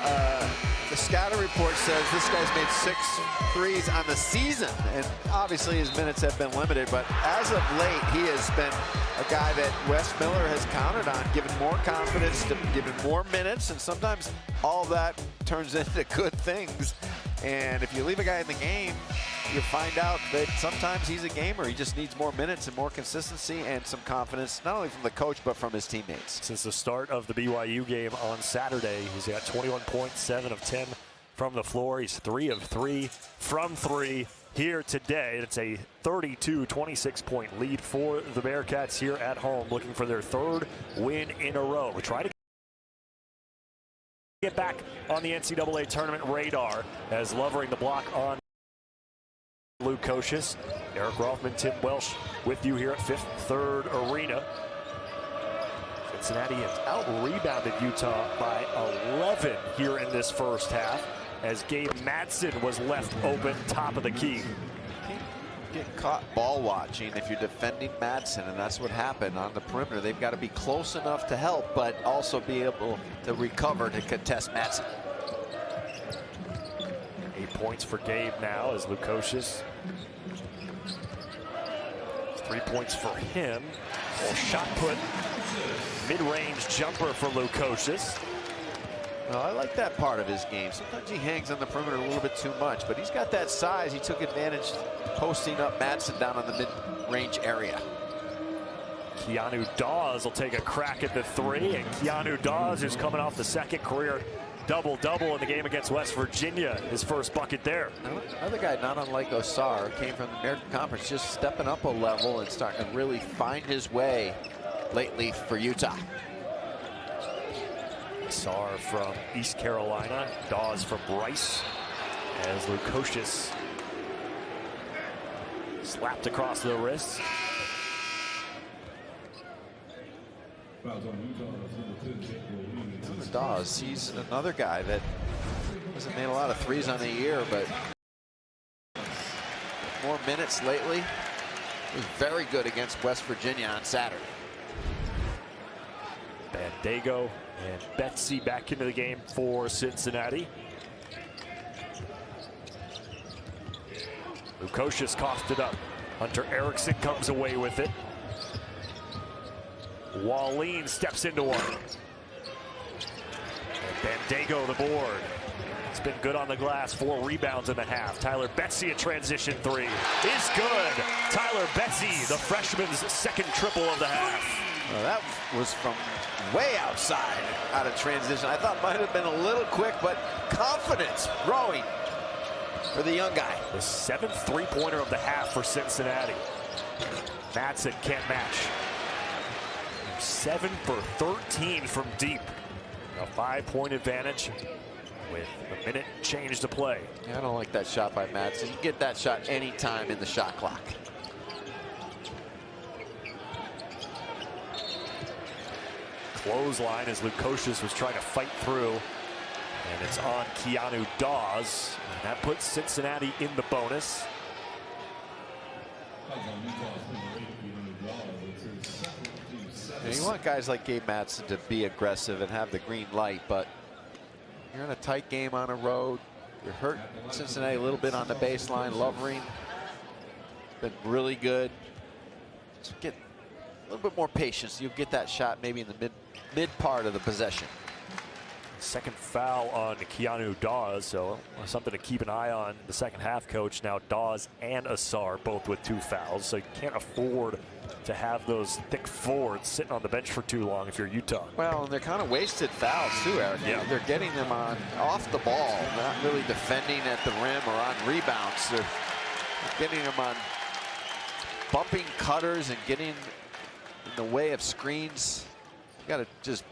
The scouting report says this guy's made 6 threes on the season, and obviously his minutes have been limited, but as of late, he has been a guy that Wes Miller has counted on, giving more confidence, giving more minutes, and sometimes all of that turns into good things. And if you leave a guy in the game, you find out that sometimes he's a gamer. He just needs more minutes and more consistency and some confidence, not only from the coach, but from his teammates.
Since the start of the BYU game on Saturday, he's got 21 points, 7 of 10 from the floor. He's 3 of 3 from 3 here today. It's a 32-26-point lead for the Bearcats here at home, looking for their 3rd win in a row. We try to get back on the NCAA tournament radar as Lovering the block on Luke Kocius. Eric Rothman, Tim Welsh with you here at Fifth Third Arena. Cincinnati has out-rebounded Utah by 11 here in this first half as Gabe Madsen was left open top of the key.
Get caught ball watching if you're defending Madsen, and that's what happened on the perimeter. They've got to be close enough to help, but also be able to recover to contest Madsen.
8 points for Gabe now as Luke Kocius. 3 points for him. Well, shot put, mid-range jumper for Luke Kocius.
Well, I like that part of his game. Sometimes he hangs on the perimeter a little bit too much, but he's got that size. He took advantage posting up Madsen down on the mid-range area.
Keanu Dawes will take a crack at the 3, and Keanu Dawes, who's coming off the second career double-double in the game against West Virginia, his first bucket there.
Another guy not unlike Osar, came from the American Conference, just stepping up a level and starting to really find his way lately for Utah.
Osar from East Carolina, Dawes from Bryce, as Luke Kocius slapped across the wrist.
Dawes, he's another guy that hasn't made a lot of threes on the year, but more minutes lately. He was very good against West Virginia on Saturday.
Bandego and Betsy back into the game for Cincinnati. Luke Kocius coughed it up. Hunter Erickson comes away with it. Walleen steps into one. And Bandego the board. It's been good on the glass, 4 rebounds in the half. Tyler Betsy, a transition 3 is good. Tyler Betsy, the freshman's 2nd triple of the half.
Well, that was from way outside out of transition. I thought it might have been a little quick, but confidence growing for the young guy.
The 7th three-pointer of the half for Cincinnati. Madsen can't match. 7 for 13 from deep. A 5-point advantage with a minute change to play.
Yeah, I don't like that shot by Madsen. You get that shot anytime in the shot clock.
Clothesline as Luke Kocius was trying to fight through. And it's on Keanu Dawes. And that puts Cincinnati in the bonus.
You want guys like Gabe Madsen to be aggressive and have the green light, but you're in a tight game on a road. You're hurt Cincinnati a little bit on the baseline. Lovering been really good. Just get a little bit more patience. You'll get that shot maybe in the mid part of the possession.
2nd foul on Keanu Dawes, so something to keep an eye on the second half, Coach. Now Dawes and Asar both with 2 fouls, so you can't afford to have those thick forwards sitting on the bench for too long if you're Utah.
Well, and they're kind of wasted fouls too, Eric.
Yeah.
They're getting them on off the ball, not really defending at the rim or on rebounds. They're getting them on bumping cutters and getting in the way of screens. You got to just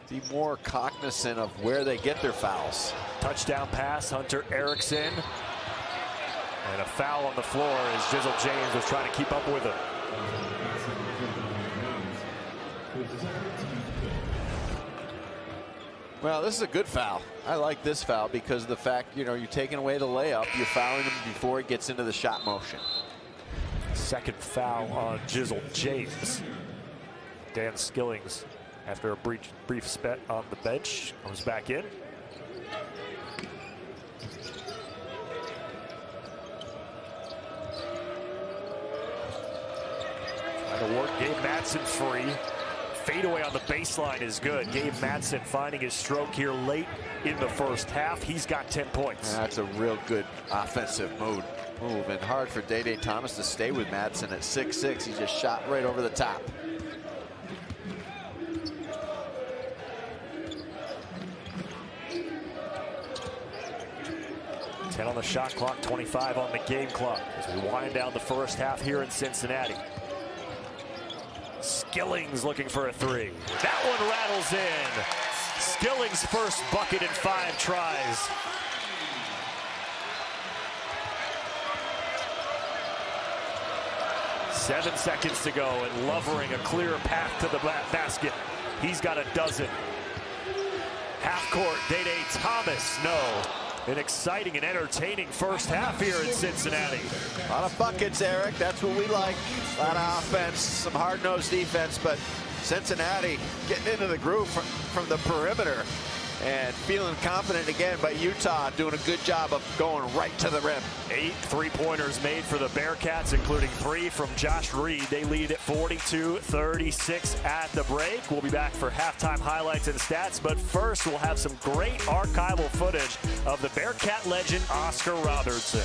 be more cognizant of where they get their fouls.
Touchdown pass, Hunter Erickson. And a foul on the floor as Jizzle James was trying to keep up with him.
Well, this is a good foul. I like this foul because of the fact, you're taking away the layup. You're fouling him before he gets into the shot motion.
Second foul on Jizzle James. Dan Skillings, after a brief spell on the bench, comes back in. Trying to work Gabe Madsen free. Fadeaway on the baseline is good. Gabe Madsen finding his stroke here late in the first half. He's got 10 points.
That's a real good offensive move. And hard for Day Thomas to stay with Madsen at 6'6". He just shot right over the top.
$10 on the shot clock, 25 on the game clock as we wind down the first half here in Cincinnati. Skillings looking for a three. That one rattles in. Skillings' first bucket in 5 tries. Seven seconds to go, and Lovering a clear path to the basket. He's got a dozen. Half court, Day Thomas, no. An exciting and entertaining first half here in Cincinnati.
A lot of buckets, Eric. That's what we like. A lot of offense, some hard-nosed defense, but Cincinnati getting into the groove from the perimeter and feeling confident again, but Utah doing a good job of going right to the rim.
8 3-pointers made for the Bearcats, including 3 from Josh Reed. They lead at 42-36 at the break. We'll be back for halftime highlights and stats, but first we'll have some great archival footage of the Bearcat legend Oscar Robertson.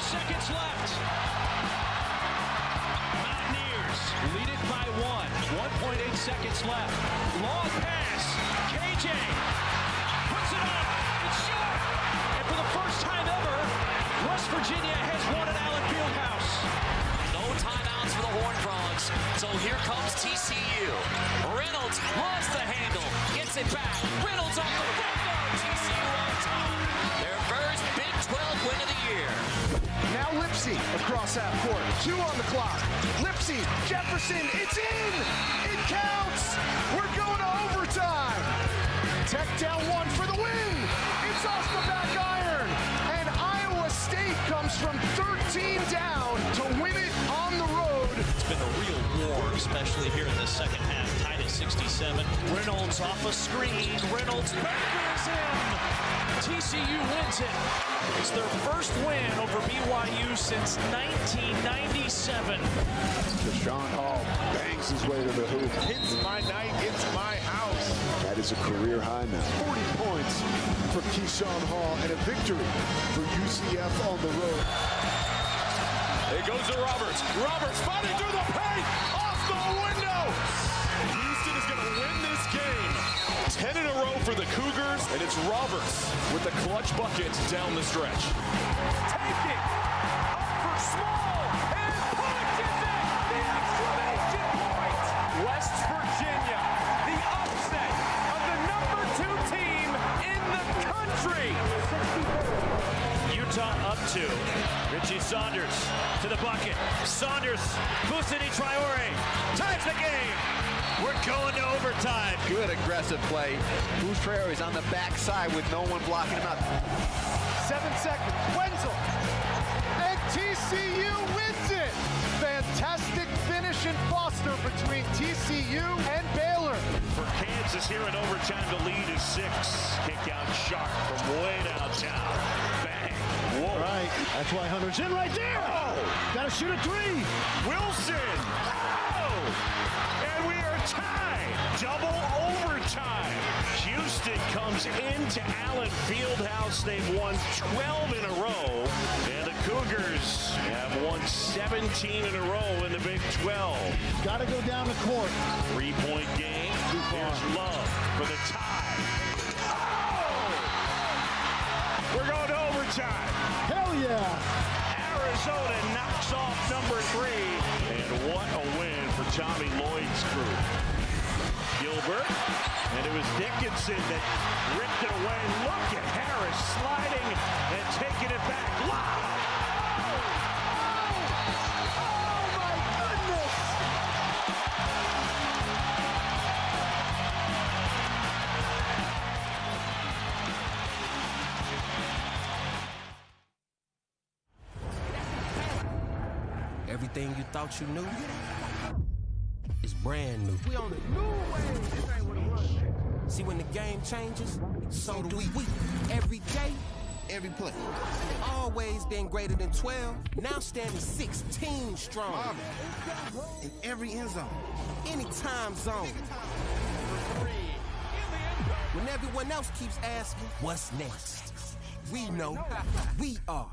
seconds left. Mountaineers lead it by 1. 1.8 seconds left. Long pass. KJ puts it up. It's short. And for the first time ever, West Virginia has won at Allen Fieldhouse.
No timeouts for the Horned Frogs. So here comes TCU. Reynolds lost the handle. Gets it back. Reynolds on the right guard. TCU. on top. Their first Big 12 win of the year.
Now Lipsy across half court. 2 on the clock. Lipsy, Jefferson, it's in! It counts! We're going to overtime! Tech down 1 for the win! It's off the back iron! And Iowa State comes from 13 down to win it on the road.
It's been a real war, especially here in the second half. Tied at 67. Reynolds off a screen. Reynolds bunkers in. TCU wins it. It's their first win over BYU since 1997.
Deshaun Hall bangs his way to the hoop. It's my night, it's my house. That is a career high now. 40 points for Keyshawn Hall and a victory for UCF on the road.
It goes to Roberts. Roberts fighting through the paint. Off the window. Houston is going to win this game. 10 in a row for the Cougars, and it's Roberts with the clutch bucket down the stretch. Take it. Up for Small. And punches it. The exclamation point. West Virginia, the upset of the #2 team in the country. Utah up 2. Richie Saunders to the bucket. Saunders, Fousseyni Traore ties the game. We're going to overtime.
Good aggressive play. Traore is on the backside with no one blocking him out.
7 seconds. Wenzel. And TCU wins it. Fantastic finish in Foster between TCU and Baylor.
For Kansas here in overtime, the lead is 6. Kick out sharp from way downtown. Bang. Whoa.
Right. That's why Hunter's in right there.
Oh.
Got to shoot a 3.
Wilson. Oh. And we are tied. Double overtime. Houston comes into Allen Fieldhouse. They've won 12 in a row. And the Cougars have won 17 in a row in the Big 12.
Got to go down the court.
3-point game. Here's Love for the tie. Oh! We're going to overtime.
Hell yeah.
Arizona knocks off number 3. And what a win for Tommy Lloyd's crew. Gilbert, and it was Dickinson that ripped it away. Look at Harris sliding and taking it back. Wow!
Oh my goodness.
Everything you thought you knew is brand new.
We on the new wave. This ain't what it was.
See, when the game changes, so do we. Every day, every play. Always been greater than 12, now standing 16 strong. In every end zone, any time zone. When everyone else keeps asking, what's next? We know, we are.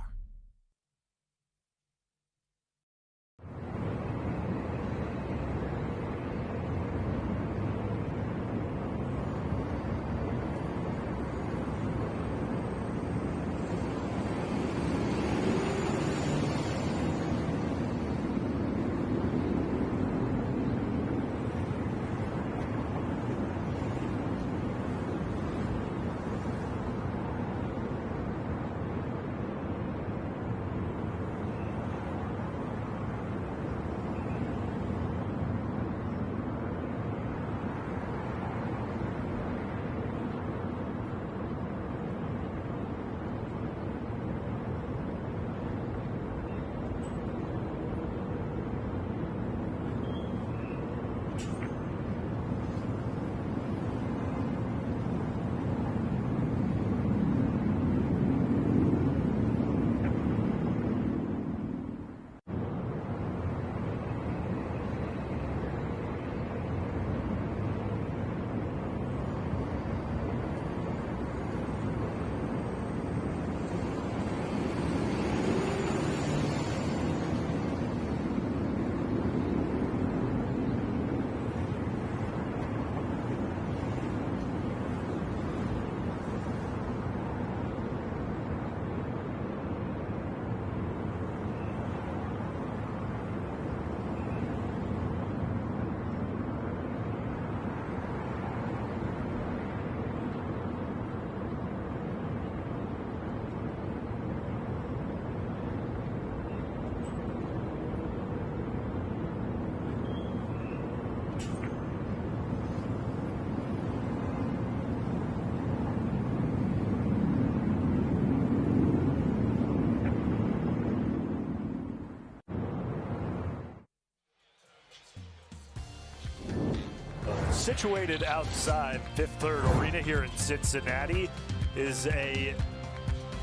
situated outside Fifth Third Arena here in Cincinnati is a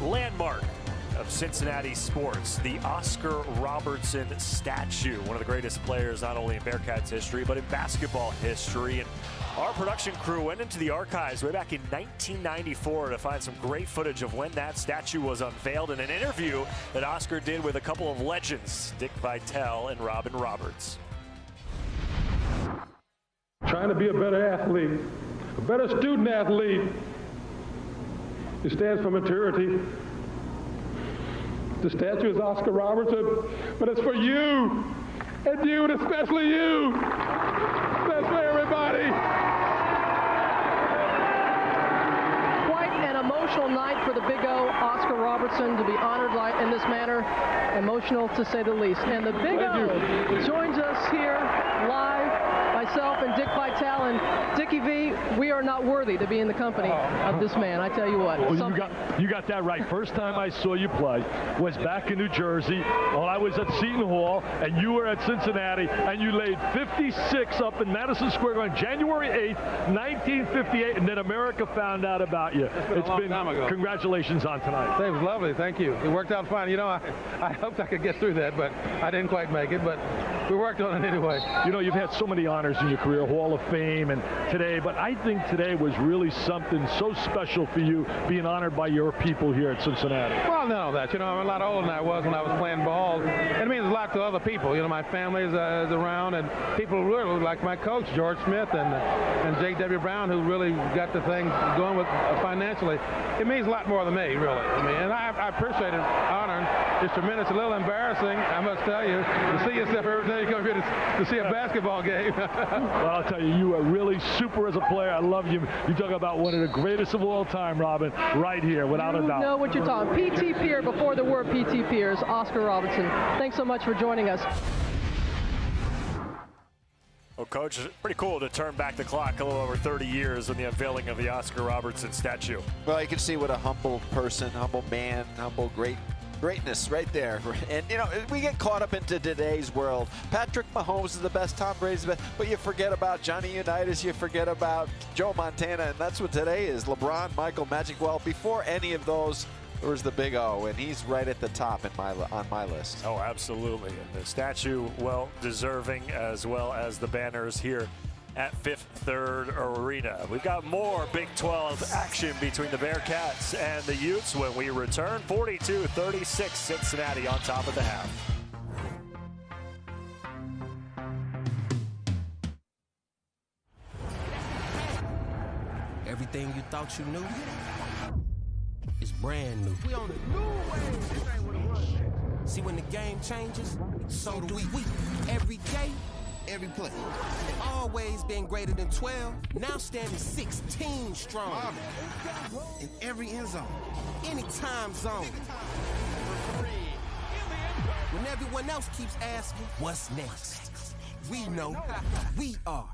landmark of Cincinnati sports, the Oscar Robertson statue, one of the greatest players not only in Bearcats history but in basketball history. And our production crew went into the archives way back in 1994 to find some great footage of when that statue was unveiled in an interview that Oscar did with a couple of legends, Dick Vitale and Robin Roberts.
Trying to be a better athlete, a better student athlete. It stands for maturity. The statue is Oscar Robertson, but it's for you, and you, and especially you. That's for everybody.
Quite an emotional night for the Big O, Oscar Robertson, to be honored in this manner. Emotional, to say the least. And the Big O joins us here live. Myself and Dick Vitale, and Dickie V, we are not worthy to be in the company of this man, I tell you what.
Well, you got that right. First time I saw you play was back in New Jersey while I was at Seton Hall, and you were at Cincinnati, and you laid 56 up in Madison Square Garden, January 8th, 1958, and then America found out about you. It's been time ago. Congratulations on tonight.
It was lovely, thank you. It worked out fine. You know, I hoped I could get through that, but I didn't quite make it, but we worked on it anyway.
You know, you've had so many honors in your career, Hall of Fame and today, but I think today was really something so special for you, being honored by your people here at Cincinnati.
Well, no, that, you know, I'm a lot older than I was when I was playing ball. It means a lot to other people. You know, my family is around, and people really like my coach, George Smith, and J.W. Brown, who really got the thing going with financially. It means a lot more than me, really. I mean, and I appreciate it, honor. It's tremendous. A little embarrassing, I must tell you, to see yourself every day you come here to see a basketball game.
Well, I'll tell you, you are really super as a player. I love you. You talk about one of the greatest of all time, Robin, right here, without a doubt.
You know what you're talking. P.T. Peer, before the word P.T. Peer, is Oscar Robertson. Thanks so much for joining us.
Well, Coach, it's pretty cool to turn back the clock a little over 30 years on the unveiling of the Oscar Robertson statue.
Well, you can see what a humble person, humble man, humble greatness right there. And, you know, we get caught up into today's world. Patrick Mahomes is the best, Tom Brady's the best, but you forget about Johnny Unitas, you forget about Joe Montana, and that's what today is. LeBron, Michael, Magic. Well, before any of those, there was the Big O, and he's right at the top on my list.
Oh, absolutely. And the statue, well deserving, as well as the banners here at Fifth Third Arena. We've got more Big 12 action between the Bearcats and the Utes when we return. 42-36, Cincinnati on top of the half.
Everything you thought you knew is brand new. We on the new wave. This ain't what it was. See, when the game changes, so do we. Every day, every play. Always been greater than 12, now standing 16 strong. In every end zone, any time zone. When everyone else keeps asking, what's next? We know we are.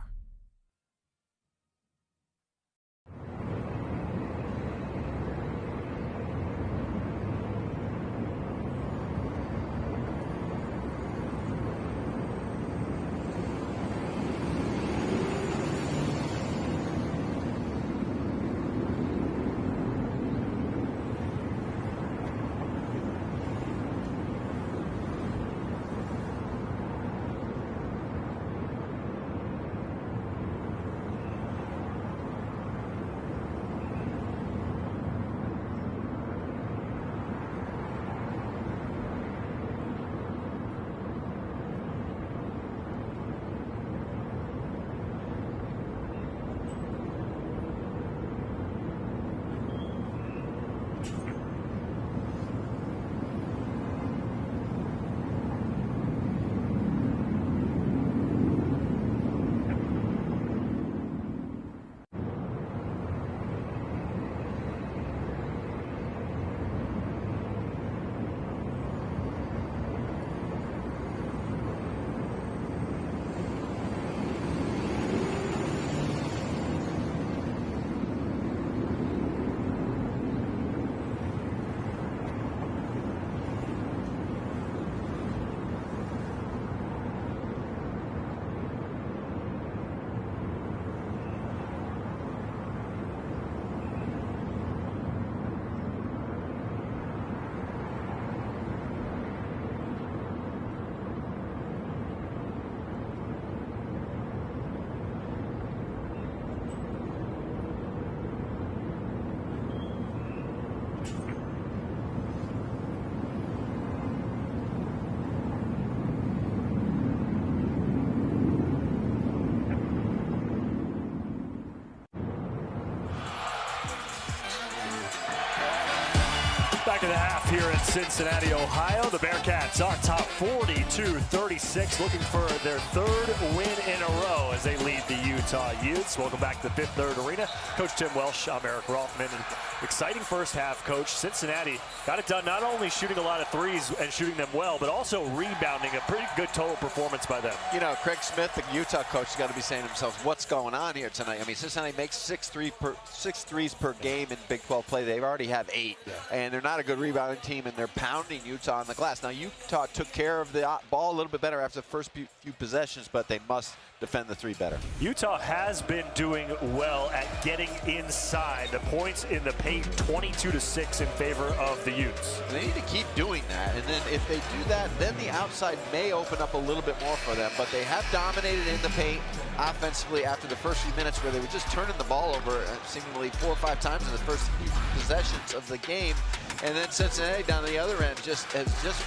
half here in Cincinnati, Ohio. The Bearcats on top 42-36, looking for their third win in a row as they lead the Utah Utes. Welcome back to the Fifth Third Arena. Coach Tim Welsh, I'm Eric Rothman. And exciting first half, Coach. Cincinnati got it done not only shooting a lot of threes and shooting them well, but also rebounding. A pretty good total performance by them.
You know, Craig Smith, the Utah coach, has got to be saying to himself, what's going on here tonight? I mean, Cincinnati makes six threes per game in Big 12 play. They've already have 8. Yeah. And they're not a good rebounding team, and they're pounding Utah on the glass. Now, Utah took care of the ball a little bit better after the first few possessions, but they must defend the 3 better.
Utah has been doing well at getting inside. The points in the paint, 22-6 in favor of the Utes.
They need to keep doing that, and then if they do that, then the outside may open up a little bit more for them, but they have dominated in the paint offensively after the first few minutes where they were just turning the ball over seemingly 4 or 5 times in the first few possessions of the game. And then Cincinnati down the other end is just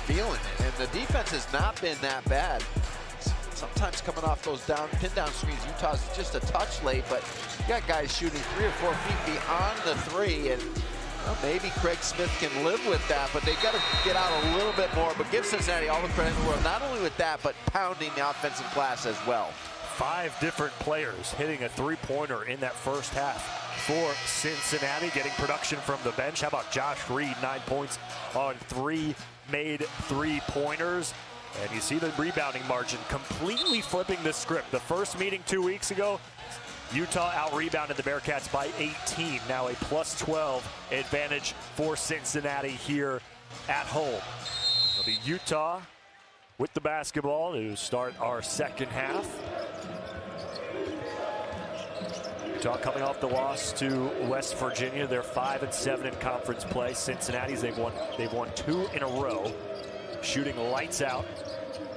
feeling it. And the defense has not been that bad. Sometimes coming off those pin down screens, Utah's just a touch late, but you got guys shooting 3 or 4 feet beyond the 3, and well, maybe Craig Smith can live with that, but they've got to get out a little bit more. But give Cincinnati all the credit in the world, not only with that, but pounding the offensive glass as well.
5 different players hitting a 3-pointer in that first half for Cincinnati, getting production from the bench. How about Josh Reed, 9 points on 3 made 3-pointers. And you see the rebounding margin completely flipping the script. The first meeting 2 weeks ago, Utah out-rebounded the Bearcats by 18. Now a +12 advantage for Cincinnati here at home. It'll be Utah with the basketball to start our second half. Utah coming off the loss to West Virginia. They're 5-7 in conference play. Cincinnati's they've won 2 in a row. Shooting lights out,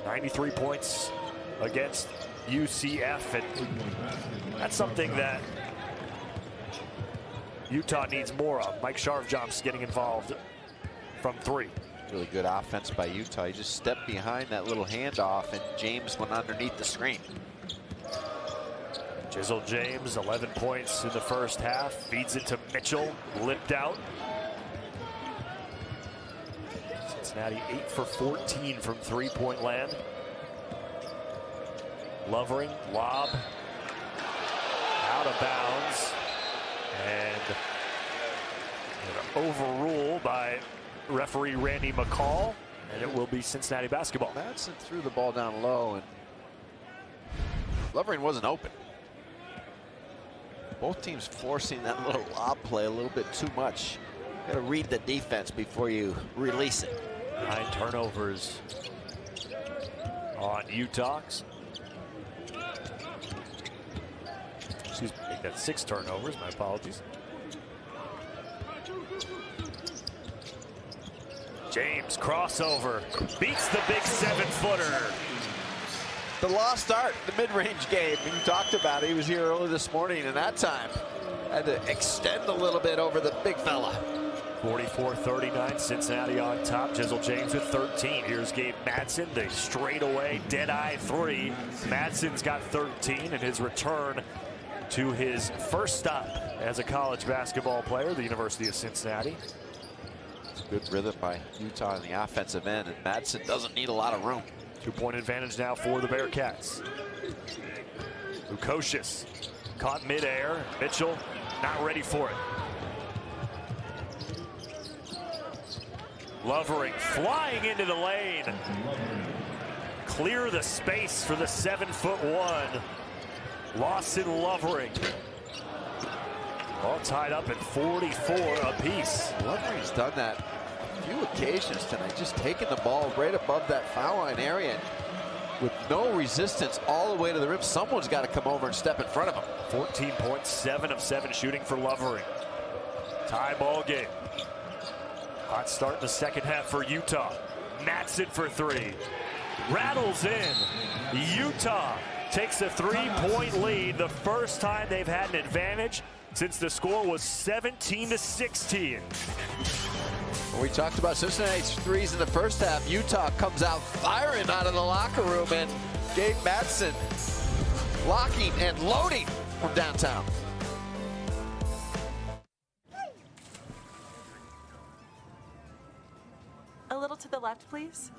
93 points against UCF, and that's something that Utah needs more of. Mike Sharvjom's getting involved from 3.
Really good offense by Utah. He just stepped behind that little handoff, and James went underneath the screen.
Jizzle James, 11 points in the first half, feeds it to Mitchell, lipped out. Cincinnati 8 for 14 from 3-point land. Lovering, lob, out of bounds, and an overrule by referee Randy McCall, and it will be Cincinnati basketball.
Madsen threw the ball down low, and Lovering wasn't open. Both teams forcing that little lob play a little bit too much. Got to read the defense before you release it.
9 turnovers on Utah. Excuse me, I think that's 6 turnovers. My apologies. James crossover beats the big 7-footer.
The lost art, the mid-range game. You talked about it. He was here early this morning, and that time had to extend a little bit over the big fella.
44-39, Cincinnati on top. Jizzle James with 13. Here's Gabe Madsen, the straightaway dead-eye 3. Madsen's got 13 in his return to his first stop as a college basketball player, the University of Cincinnati.
It's a good rhythm by Utah on the offensive end, and Madsen doesn't need a lot of room.
2-point advantage now for the Bearcats. Lukosius caught midair. Mitchell not ready for it. Lovering flying into the lane. Clear the space for the 7'1". Lawson Lovering. All tied up at 44 apiece.
Lovering's done that a few occasions tonight, just taking the ball right above that foul line area with no resistance all the way to the rim. Someone's got to come over and step in front of him.
14 points, 7 of 7 shooting for Lovering. Tie ball game. Hot start in the second half for Utah. Madsen for 3. Rattles in. Utah takes a 3-point lead. The first time they've had an advantage since the score was 17-16.
We talked about Cincinnati's threes in the first half. Utah comes out firing out of the locker room, and Gabe Madsen locking and loading from downtown.
little to the left, please.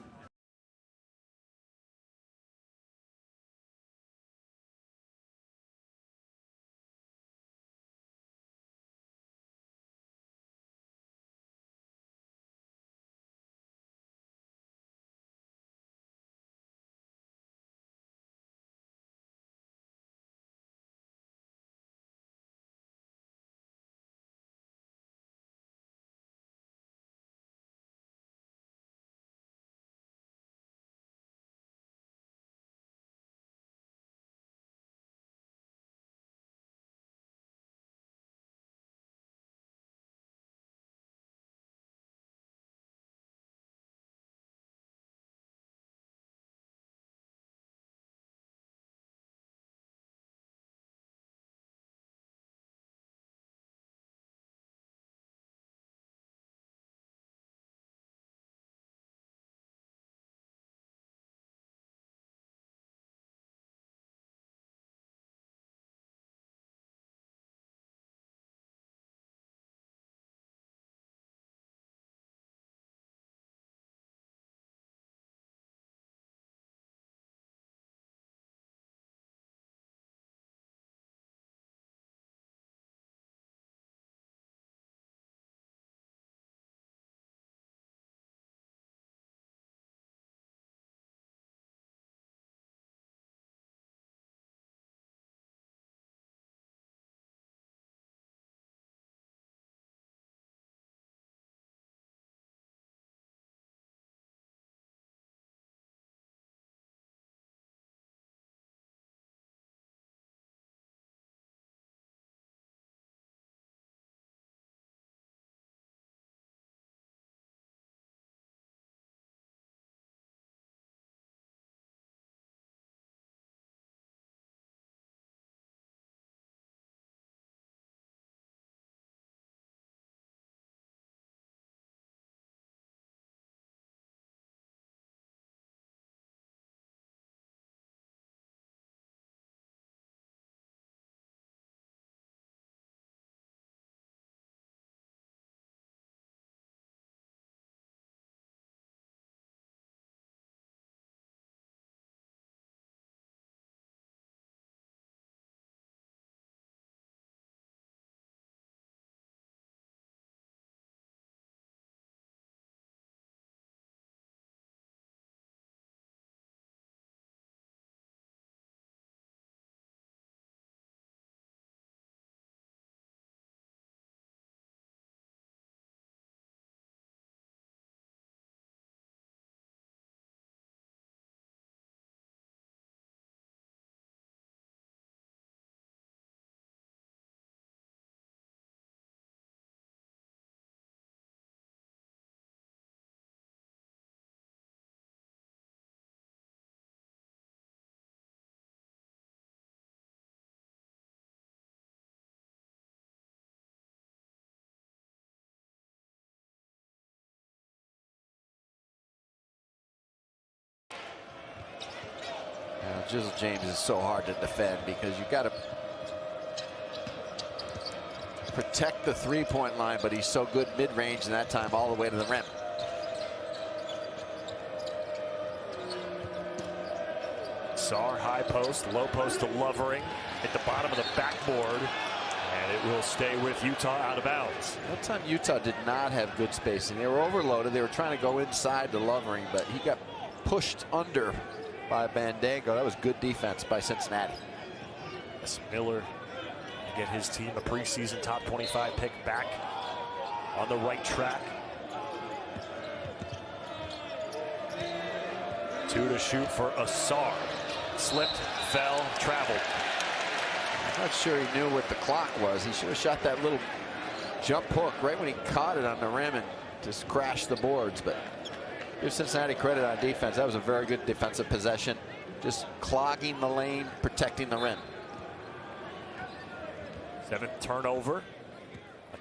Jizzle James is so hard to defend because you got to protect the three-point line, but he's so good mid-range and that time all the way to the rim.
Sar high post, low post to Lovering at the bottom of the backboard, and it will stay with Utah out of bounds.
That time Utah did not have good spacing. They were overloaded. They were trying to go inside to Lovering, but he got pushed under by Bandago. That was good defense by Cincinnati.
Yes, Miller to get his team a preseason top 25 pick back on the right track. 2 to shoot for Asar. Slipped, fell, traveled.
I'm not sure he knew what the clock was. He should have shot that little jump hook right when he caught it on the rim and just crashed the boards. But give Cincinnati credit on defense. That was a very good defensive possession. Just clogging the lane, protecting the rim.
7th turnover.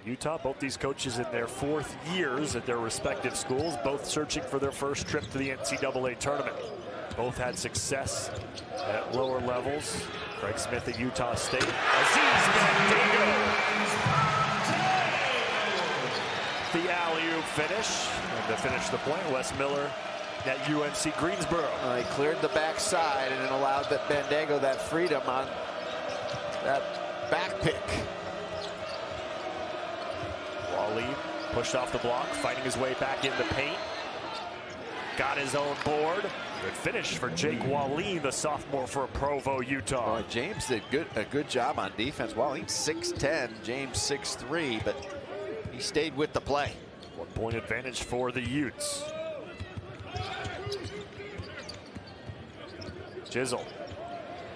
Utah, both these coaches in their 4th years at their respective schools, both searching for their first trip to the NCAA tournament. Both had success at lower levels. Craig Smith at Utah State. Aziz Bandago. The alley-oop finish. And to finish the point, Wes Miller at UNC Greensboro.
He cleared the backside and then allowed that Bandego that freedom on that back pick.
Wallin pushed off the block, fighting his way back in the paint. Got his own board. Good finish for Jake Wallin, the sophomore for Provo, Utah.
James did a good job on defense. Wallin's 6'10", James 6'3", but he stayed with the play.
1 point advantage for the Utes. Chisel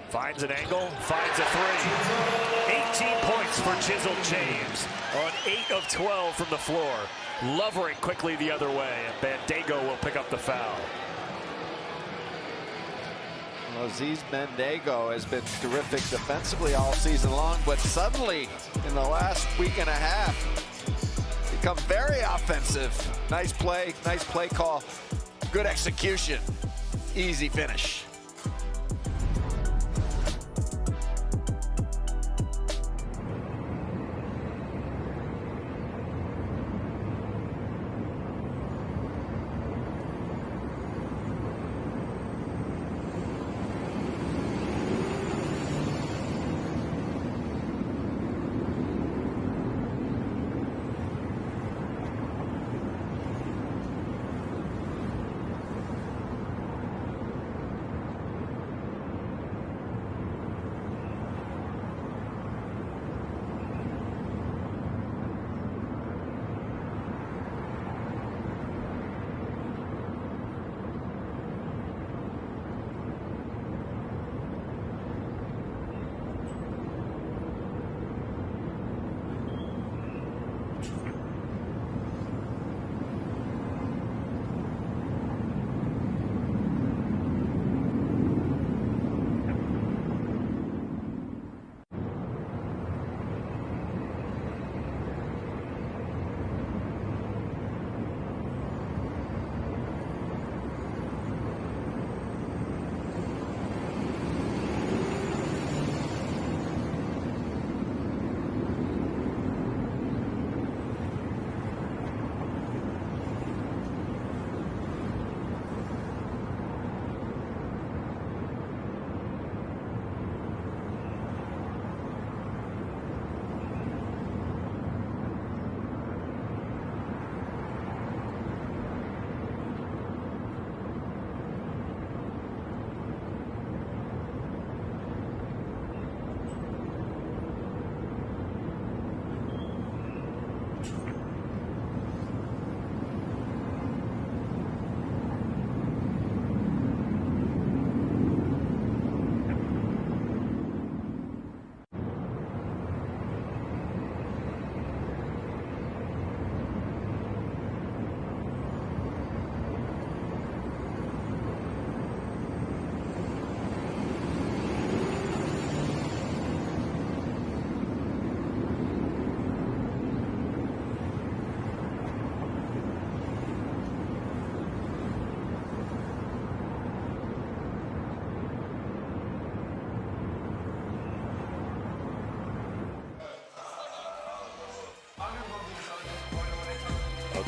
finds an angle, finds a three. 18 points for Chisel James on 8 of 12 from the floor. Lovering quickly the other way, and Bandego will pick up the foul.
Aziz Bandego has been terrific defensively all season long, but suddenly in the last week and a half, become very offensive. Nice play call, good execution, easy finish.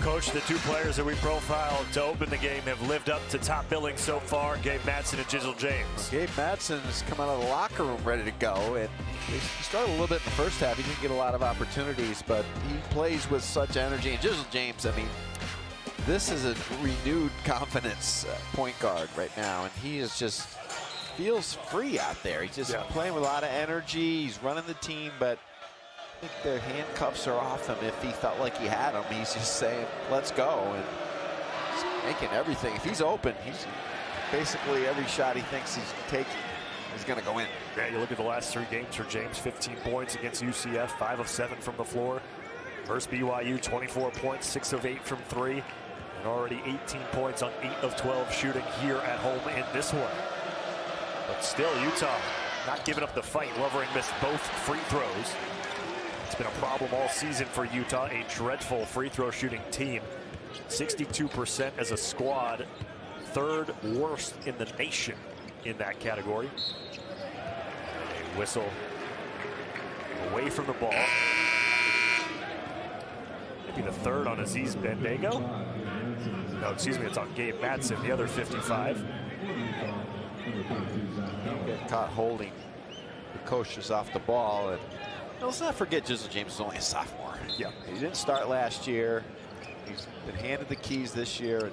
Coach, the two players that we profiled to open the game have lived up to top billing so far, Gabe Madsen and Chisel James.
Gabe Madsen has come out of the locker room ready to go, and he started a little bit in the first half. He didn't get a lot of opportunities, but he plays with such energy. And Chisel James, I mean, this is a renewed confidence point guard right now, and he is just feels free out there. He's just playing with a lot of energy. He's running the team, but I think the handcuffs are off him. If he felt like he had them, he's just saying, let's go, and he's making everything. If he's open, he's basically every shot he thinks he's taking is going to go in.
Yeah, you look at the last 3 games for James, 15 points against UCF, 5 of 7 from the floor. Versus BYU, 24 points, 6 of 8 from 3, and already 18 points on 8 of 12 shooting here at home in this one. But still, Utah not giving up the fight. Lovering missed both free throws. It's been a problem all season for Utah, a dreadful free throw shooting team. 62% as a squad, 3rd worst in the nation in that category. A whistle away from the ball. be the third on Aziz Bandaogo. No, excuse me, it's on Gabe Madsen, the other 55.
Get caught holding Lukosius off the ball. And let's not forget Jizzle James is only a sophomore.
Yeah.
He didn't start last year. He's been handed the keys this year.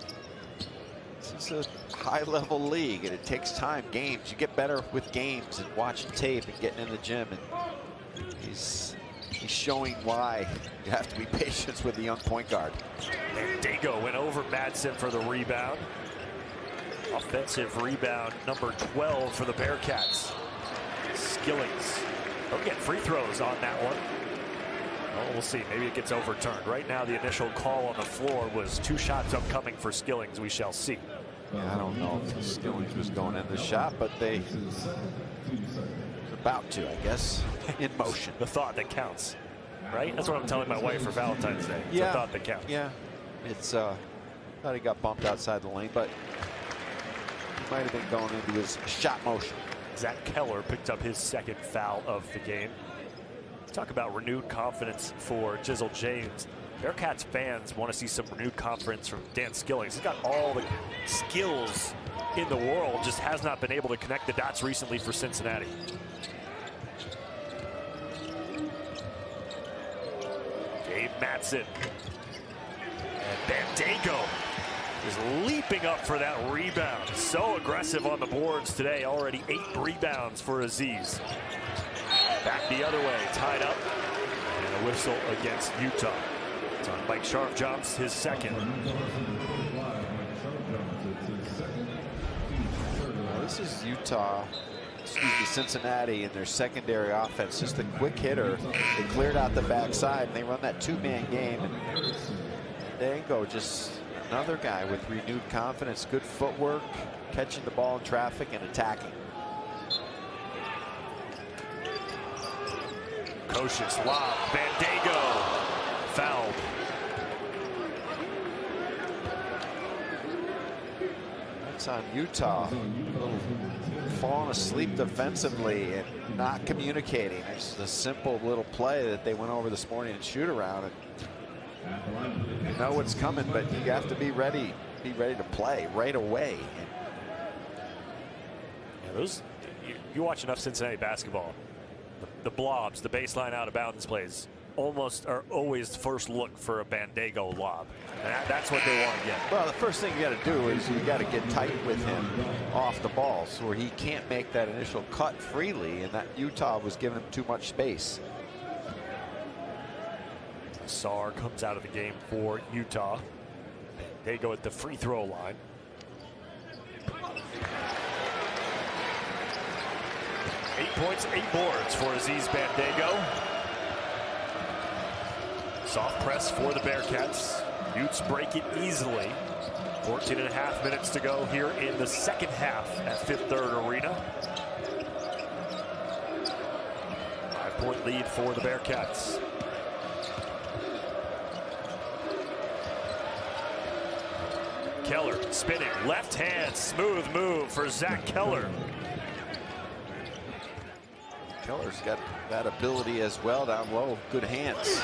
This is a high-level league, and it takes time. Games, you get better with games and watching tape and getting in the gym. And he's showing why you have to be patient with the young point guard.
Bandaogo went over Madsen for the rebound. Offensive rebound number 12 for the Bearcats. Skillings. They'll get free throws on that one. Well, we'll see. Maybe it gets overturned. Right now, the initial call on the floor was 2 shots upcoming for Skillings. We shall see.
Yeah, I don't know if Skillings was going in the shot, but they about to, I guess, in motion.
The thought that counts, right? That's what I'm telling my wife for Valentine's Day. It's the thought that counts.
Yeah, it's thought he got bumped outside the lane, but he might have been going into his shot motion.
Zach Keller picked up his second foul of the game. Talk about renewed confidence for Jizzle James. Bearcats fans want to see some renewed confidence from Dan Skillings. He's got all the skills in the world, just has not been able to connect the dots recently for Cincinnati. Gabe Madsen. And Bandaogo is leaping up for that rebound. So aggressive on the boards today. Already 8 rebounds for Aziz. Back the other way, tied up. And a whistle against Utah. It's on Mike Sharfjumps, his second.
Well, this is Utah, Cincinnati in their secondary offense. Just a quick hitter. They cleared out the backside, and they run that 2-man game. And Bandaogo, just another guy with renewed confidence, good footwork, catching the ball in traffic and attacking.
Cautious lob, Bandaogo fouled.
That's on Utah. Falling asleep defensively and not communicating. It's a simple little play that they went over this morning and shoot around. And you know what's coming, but you have to be ready to play right away.
Yeah, you watch enough Cincinnati basketball. The blobs, the baseline out of bounds plays are always first look for a Bandaogo lob. And that's what they want to get.
Well, the first thing you got to do is you got to get tight with him off the ball so where he can't make that initial cut freely, and that Utah was giving him too much space.
Sarr comes out of the game for Utah. They go at the free throw line. Eight points, 8 boards for Aziz Bandaogo. Soft press for the Bearcats. Utes break it easily. 14.5 minutes to go here in the second half at Fifth Third Arena. 5-point lead for the Bearcats. Keller spinning, left hand, smooth move for Zach Keller.
Keller's got that ability as well down low. Good hands.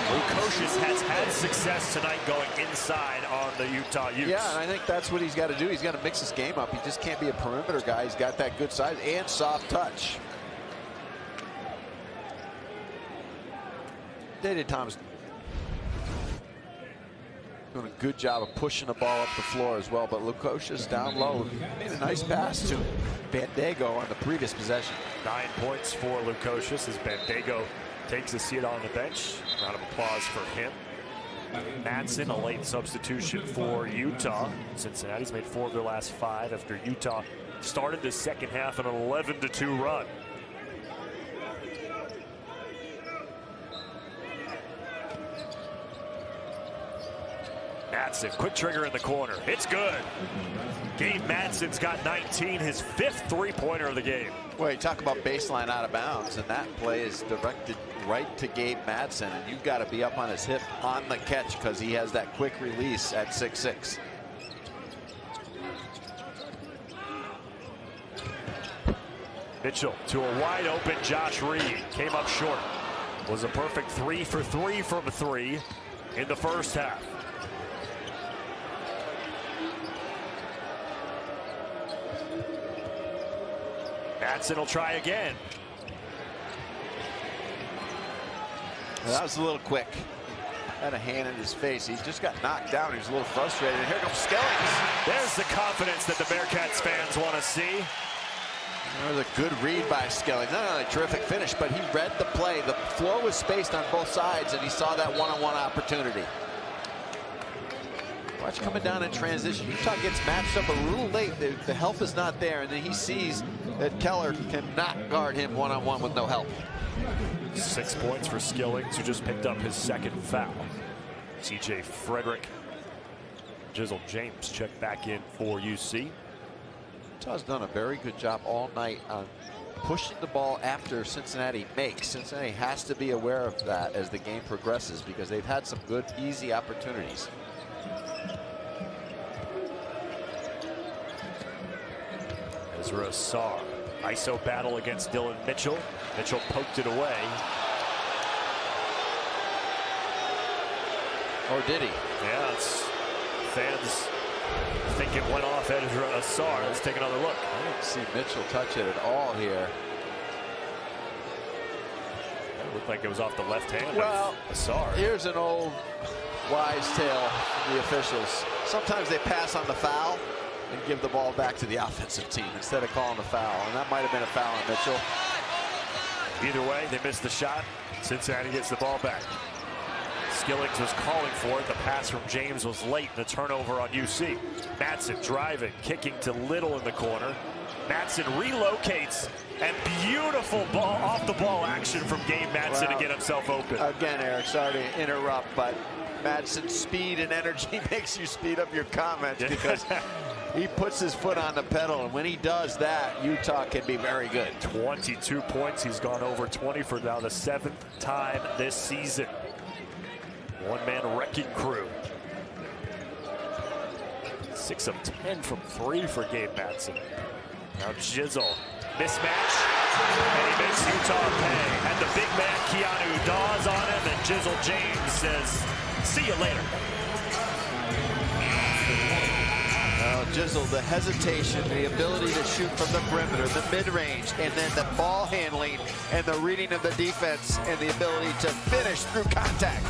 Lukosius has had success tonight going inside on the Utah Utes.
Yeah, and I think that's what he's got to do. He's got to mix his game up. He just can't be a perimeter guy. He's got that good size and soft touch. David Thomas doing a good job of pushing the ball up the floor as well, but Lukosius down low made a nice pass to Bandaogo on the previous possession.
9 points for Lukosius as Bandaogo takes a seat on the bench. Round of applause for him. Madsen, a late substitution for Utah. Cincinnati's made 4 of their last 5 after Utah started the second half an 11-2 run. Madsen, quick trigger in the corner. It's good. Gabe Madsen's got 19, his 5th three-pointer of the game.
Well, you talk about baseline out of bounds, and that play is directed right to Gabe Madsen, and you've got to be up on his hip on the catch because he has that quick release at 6'6".
Mitchell to a wide open Josh Reed. Came up short. Was a perfect 3 for 3 from 3. in the first half. Madsen will try again.
That was a little quick. Had a hand in his face. He just got knocked down. He was a little frustrated. And here comes Skillings.
There's the confidence that the Bearcats fans want to see.
That was a good read by Skillings. Not only a terrific finish, but he read the play. The floor was spaced on both sides, and he saw that one-on-one opportunity. Watch coming down in transition. Utah gets matched up a little late. The help is not there, and then he sees that Keller cannot guard him one-on-one with no help.
6 points for Skillings, who just picked up his second foul. CJ Frederick. Jizzle James checked back in for UC.
Utah's done a very good job all night on pushing the ball after Cincinnati makes. Cincinnati has to be aware of that as the game progresses because they've had some good, easy opportunities.
Ezra Assar. ISO battle against Dylan Mitchell. Mitchell poked it away.
Or did he?
Yeah, fans think it went off Ezra Assar. Let's take another look.
I didn't see Mitchell touch it at all here.
It looked like it was off the left hand
well,
of Assar.
Here's an old wise tale from the officials. Sometimes they pass on the foul and give the ball back to the offensive team instead of calling a foul. And that might have been a foul on Mitchell.
Either way, they missed the shot. Cincinnati gets the ball back. Skillings was calling for it. The pass from James was late. The turnover on UC. Madsen driving, kicking to Little in the corner. Madsen relocates, and beautiful ball off the ball action from Gabe Madsen to get himself open.
Again, Eric, sorry to interrupt, but Madsen's speed and energy makes you speed up your comments because he puts his foot on the pedal, and when he does that, Utah can be very good.
22 points. He's gone over 20 for now the 7th time this season. One-man wrecking crew. 6 of 10 from 3 for Gabe Madsen. Now Jizzle, mismatch, and he makes Utah pay. And the big man Keanu Dawes on him, and Jizzle James says, "See you later."
Jizzle, the hesitation, the ability to shoot from the perimeter, the mid-range, and then the ball handling and the reading of the defense and the ability to finish through contact.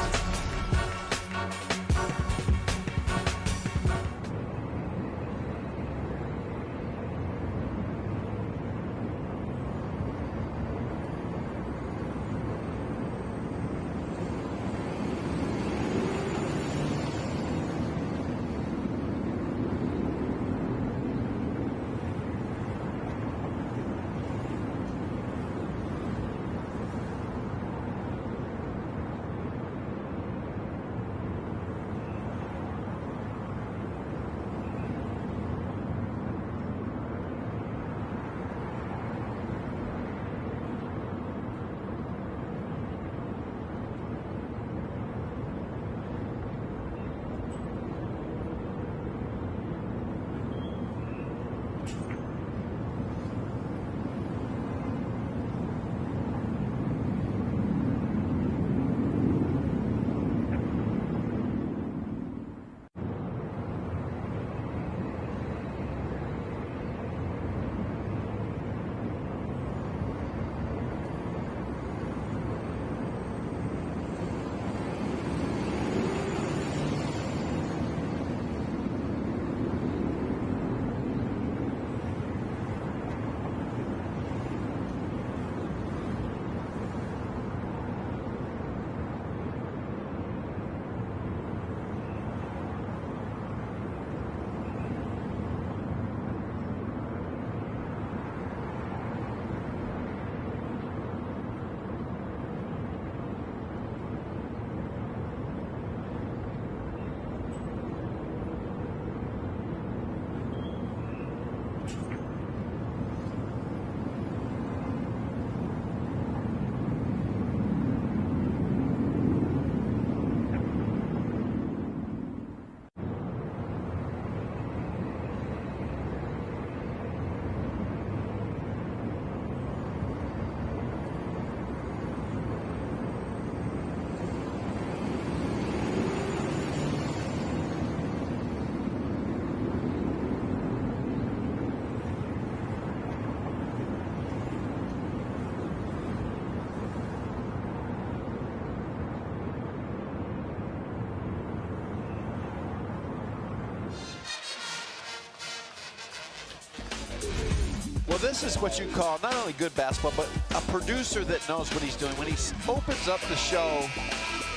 Well, this is what you call not only good basketball, but a producer that knows what he's doing. When he opens up the show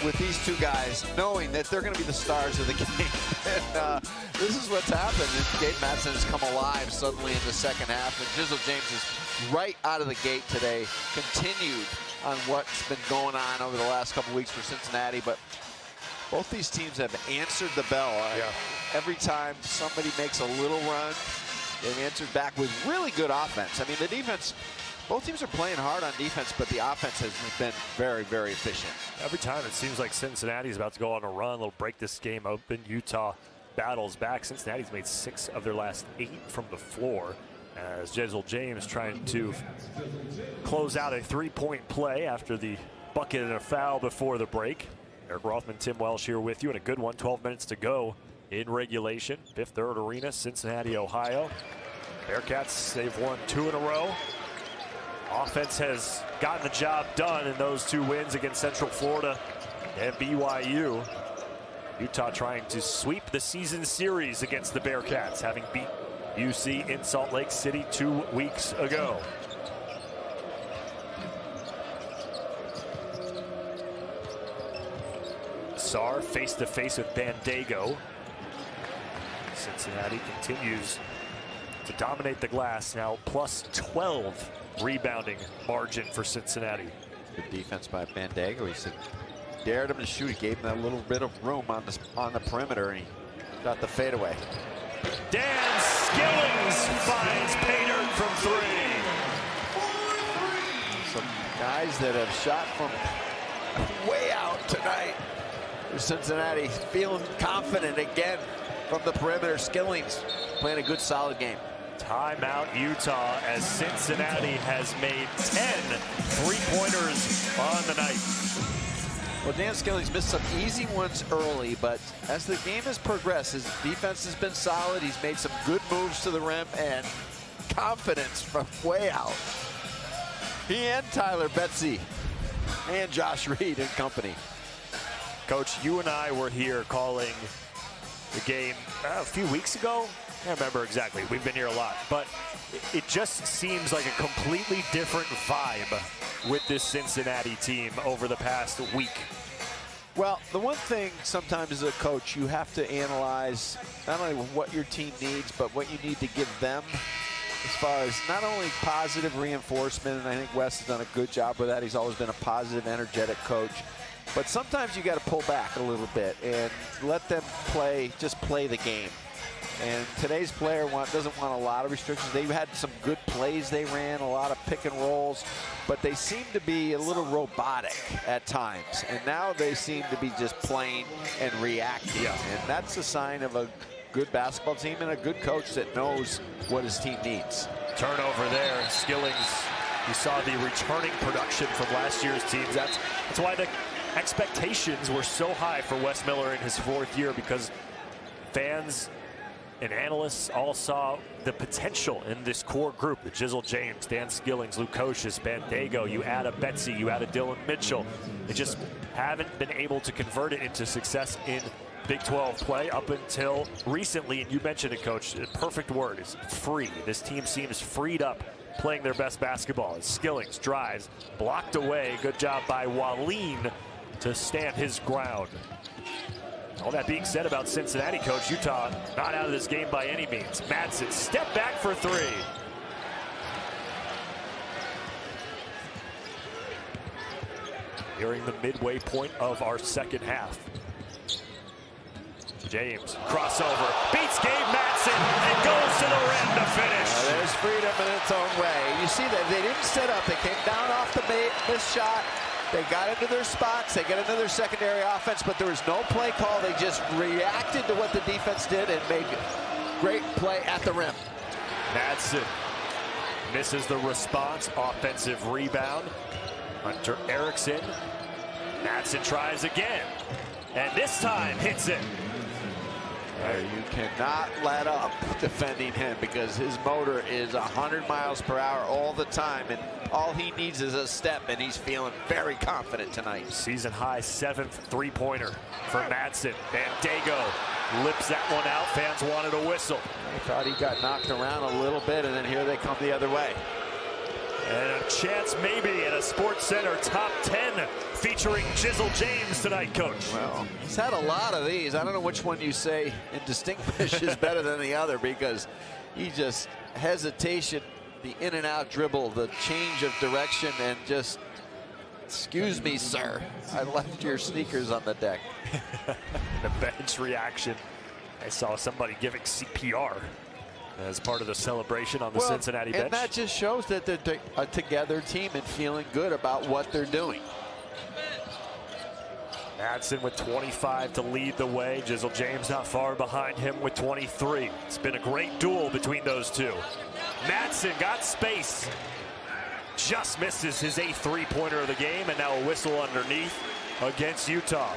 with these two guys, knowing that they're going to be the stars of the game. And this is what's happened. And Gabe Madsen has come alive suddenly in the second half. And Jizzle James is right out of the gate today, continued on what's been going on over the last couple weeks for Cincinnati. But both these teams have answered the bell. Every time somebody makes a little run, they've answered back with really good offense. I mean, the defense, both teams are playing hard on defense, but the offense has been very, very efficient.
Every time it seems like Cincinnati's about to go on a run, they'll break this game open. Utah battles back. Cincinnati's made 6 of their last 8 from the floor, as Jizzle James trying to close out a 3-point play after the bucket and a foul before the break. Eric Rothman, Tim Welsh here with you, and a good one. 12 minutes to go in regulation. Fifth Third Arena, Cincinnati, Ohio. Bearcats, they've won 2 in a row. Offense has gotten the job done in those 2 wins against Central Florida and BYU. Utah trying to sweep the season series against the Bearcats, having beat UC in Salt Lake City 2 weeks ago. Sarr face-to-face with Bandego. Cincinnati continues to dominate the glass, now plus 12 rebounding margin for Cincinnati.
Good defense by Bandego. He said, dared him to shoot. He gave him that little bit of room on the perimeter, and he got the fadeaway.
Dan Skillings finds Painter from 3.
Some guys that have shot from way out tonight. Cincinnati feeling confident again from the perimeter. Skillings playing a good, solid game.
Timeout Utah, as Cincinnati has made 10 3-pointers on the night.
Well, Dan Skillings missed some easy ones early, but as the game has progressed, his defense has been solid. He's made some good moves to the rim and confidence from way out. He and Tyler Betsy and Josh Reed and company.
Coach, you and I were here calling the game a few weeks ago. I can't remember exactly. We've been here a lot, but it just seems like a completely different vibe with this Cincinnati team over the past week.
Well, the one thing sometimes as a coach, you have to analyze not only what your team needs, but what you need to give them as far as not only positive reinforcement, and I think Wes has done a good job with that. He's always been a positive, energetic coach. But sometimes you got to pull back a little bit and let them just play the game. And today's player doesn't want a lot of restrictions. They've had some good plays they ran, a lot of pick and rolls, but they seem to be a little robotic at times. And now they seem to be just playing and reacting. And that's a sign of a good basketball team and a good coach that knows what his team needs.
Turnover there. Skillings, you saw the returning production from last year's teams. That's why the expectations were so high for Wes Miller in his 4th year, because fans and analysts all saw the potential in this core group. The Jizzle James, Dan Skillings, Lukosius, Bandego, you add a Betsy, you add a Dylan Mitchell. They just haven't been able to convert it into success in Big 12 play up until recently. And you mentioned it, Coach, the perfect word is free. This team seems freed up playing their best basketball. As Skillings drives, blocked away. Good job by Waleen to stand his ground. All that being said about Cincinnati, Coach, Utah not out of this game by any means. Madsen, step back for 3. Nearing the midway point of our second half. James, crossover, beats Gabe Madsen and goes to the rim to finish.
There's freedom in its own way. You see that they didn't set up. They came down off the missed shot. They got into their spots. They got into their secondary offense, but there was no play call. They just reacted to what the defense did and made great play at the rim.
Madsen misses the response. Offensive rebound. Hunter Erickson. Madsen tries again, and this time hits it.
You cannot let up defending him, because his motor is 100 miles per hour all the time, and all he needs is a step, and he's feeling very confident tonight.
Season high 7th 3-pointer for Madsen. Bandego lips that one out. Fans wanted a whistle.
I thought he got knocked around a little bit, and then here they come the other way.
And a chance maybe at a Sports Center top 10 featuring Jizzle James tonight, Coach.
Well, he's had a lot of these. I don't know which one you say in distinguish is better than the other, because he just hesitation, the in and out dribble, the change of direction, and just, excuse me, sir, I left your sneakers on the deck.
The bench reaction. I saw somebody giving CPR as part of the celebration on the Cincinnati bench.
And that just shows that they're a together team and feeling good about what they're doing.
Madsen with 25 to lead the way. Jizzle James not far behind him with 23. It's been a great duel between those two. Madsen got space. Just misses his 8th three-pointer of the game, and now a whistle underneath against Utah.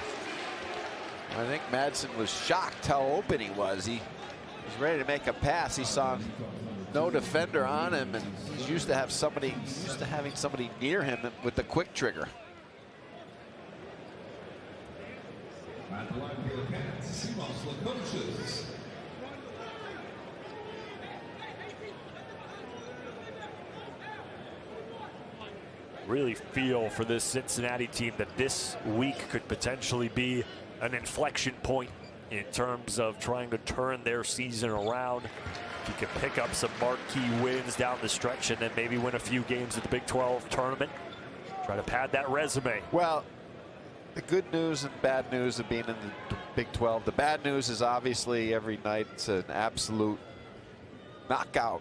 I think Madsen was shocked how open he was. He was ready to make a pass. He saw no defender on him, and he's used to having somebody near him with the quick trigger.
Really feel for this Cincinnati team that this week could potentially be an inflection point in terms of trying to turn their season around. If you can pick up some marquee wins down the stretch and then maybe win a few games at the Big 12 tournament, try to pad that resume.
Well, the good news and bad news of being in the Big 12. The bad news is obviously every night it's an absolute knockout,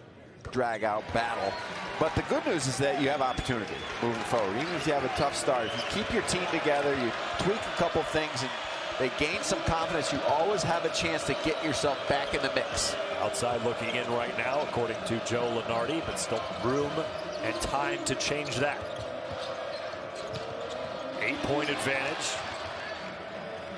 drag-out battle. But the good news is that you have opportunity moving forward. Even if you have a tough start, if you keep your team together, you tweak a couple things, and they gain some confidence, you always have a chance to get yourself back in the mix.
Outside looking in right now, according to Joe Lunardi, but still room and time to change that. 8-point advantage.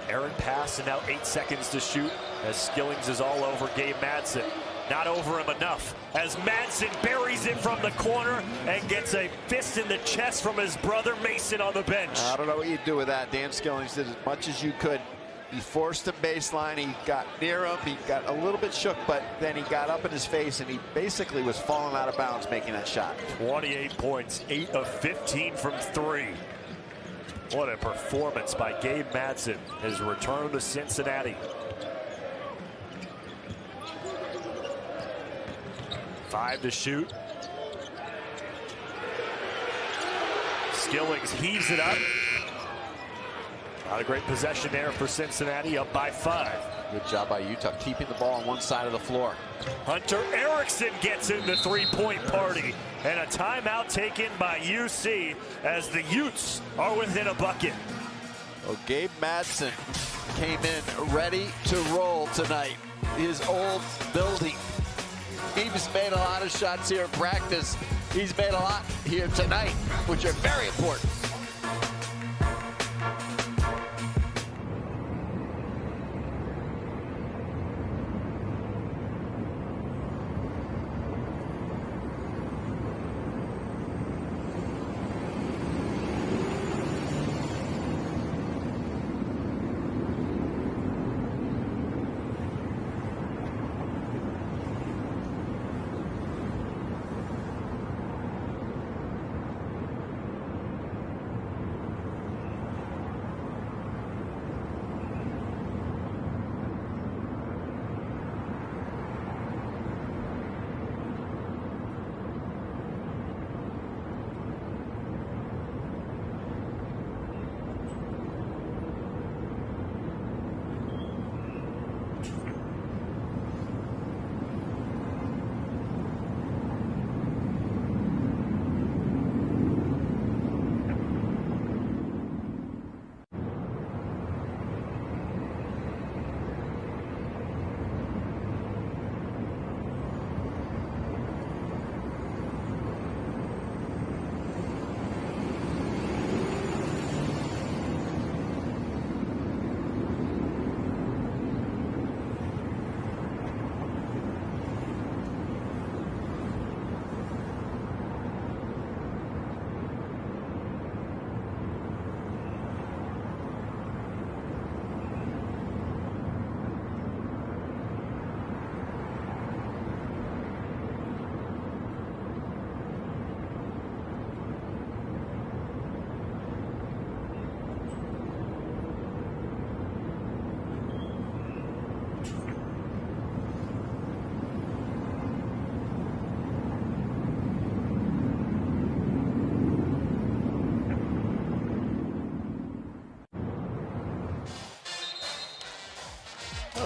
Aaron pass, and now 8 seconds to shoot as Skillings is all over Gabe Madsen. Not over him enough as Madsen buries it from the corner and gets a fist in the chest from his brother Mason on the bench.
I don't know what you do with that. Dan Skillings did as much as you could. He forced him baseline. He got near him. He got a little bit shook, but then he got up in his face, and he basically was falling out of bounds making that shot.
28 points, 8 of 15 from 3. What a performance by Gabe Madsen. His return to Cincinnati. 5 to shoot. Skillings heaves it up. Not a great possession there for Cincinnati, up by 5.
Good job by Utah keeping the ball on one side of the floor.
Hunter Erickson gets in the three-point party, and a timeout taken by UC as the Utes are within a bucket.
Well, Gabe Madsen came in ready to roll tonight. His old building. He's made a lot of shots here in practice. He's made a lot here tonight, which are very important.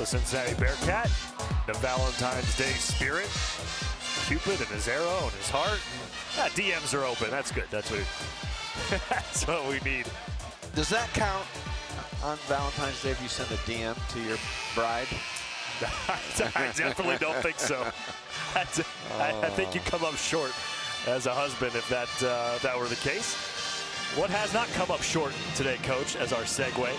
The Cincinnati Bearcat, the Valentine's Day spirit. Cupid and his arrow and his heart. DMs are open. That's good. That's what we need.
Does that count on Valentine's Day if you send a DM to your bride?
I definitely don't think so. I think you come up short as a husband if that were the case. What has not come up short today, Coach, as our segue,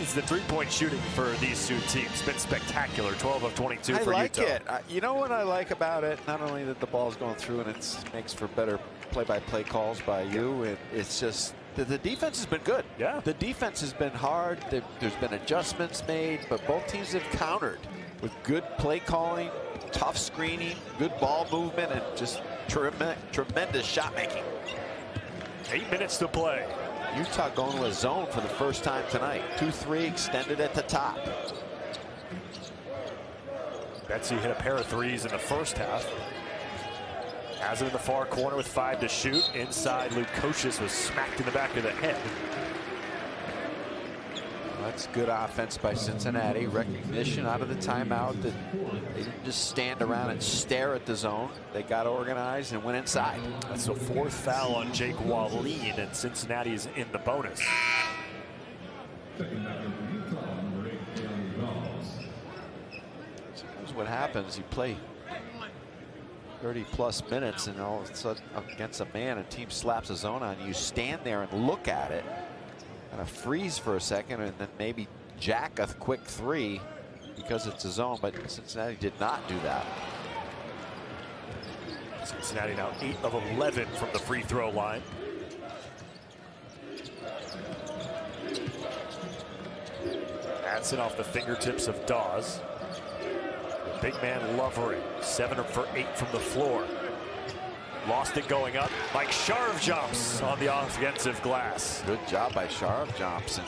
is the three-point shooting for these two teams. It's been spectacular, 12 of 22 for Utah.
I like it. You know what I like about it? Not only that the ball's going through and it makes for better play-by-play calls by you, it's just the defense has been good.
Yeah.
The defense has been hard. There's been adjustments made, but both teams have countered with good play calling, tough screening, good ball movement, and just tremendous shot making.
8 minutes to play.
Utah going to a zone for the first time tonight. 2-3 extended at the top.
Betsy hit a pair of threes in the first half. Has it in the far corner with 5 to shoot. Inside, Lukosius was smacked in the back of the head.
That's good offense by Cincinnati. Recognition out of the timeout that they didn't just stand around and stare at the zone. They got organized and went inside.
That's the 4th foul on Jake Wallin, and Cincinnati is in the bonus.
Here's what happens. You play 30+ minutes and all of a sudden against a man, a team slaps a zone on you. Stand there and look at it. Kind of freeze for a second and then maybe jack a quick three because it's a zone, but Cincinnati did not do that.
Cincinnati now 8 of 11 from the free throw line. Madsen off the fingertips of Dawes. The big man Lovering, 7 for 8 from the floor. Lost it going up. Mike Sharv jumps on the offensive glass.
Good job by Sharv Johnson.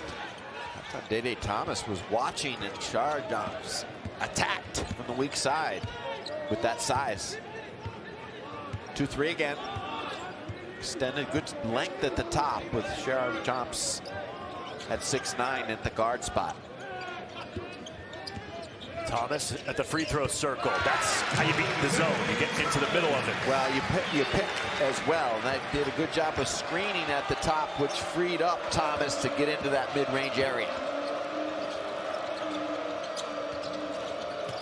Dede Thomas was watching and Sharv Johnson attacked from the weak side with that size. 2-3 again. Extended good length at the top with Sharv Johnson at 6'9" at the guard spot.
Thomas at the free throw circle. That's how you beat the zone. You get into the middle of it.
Well, you pick as well. And that did a good job of screening at the top, which freed up Thomas to get into that mid-range area.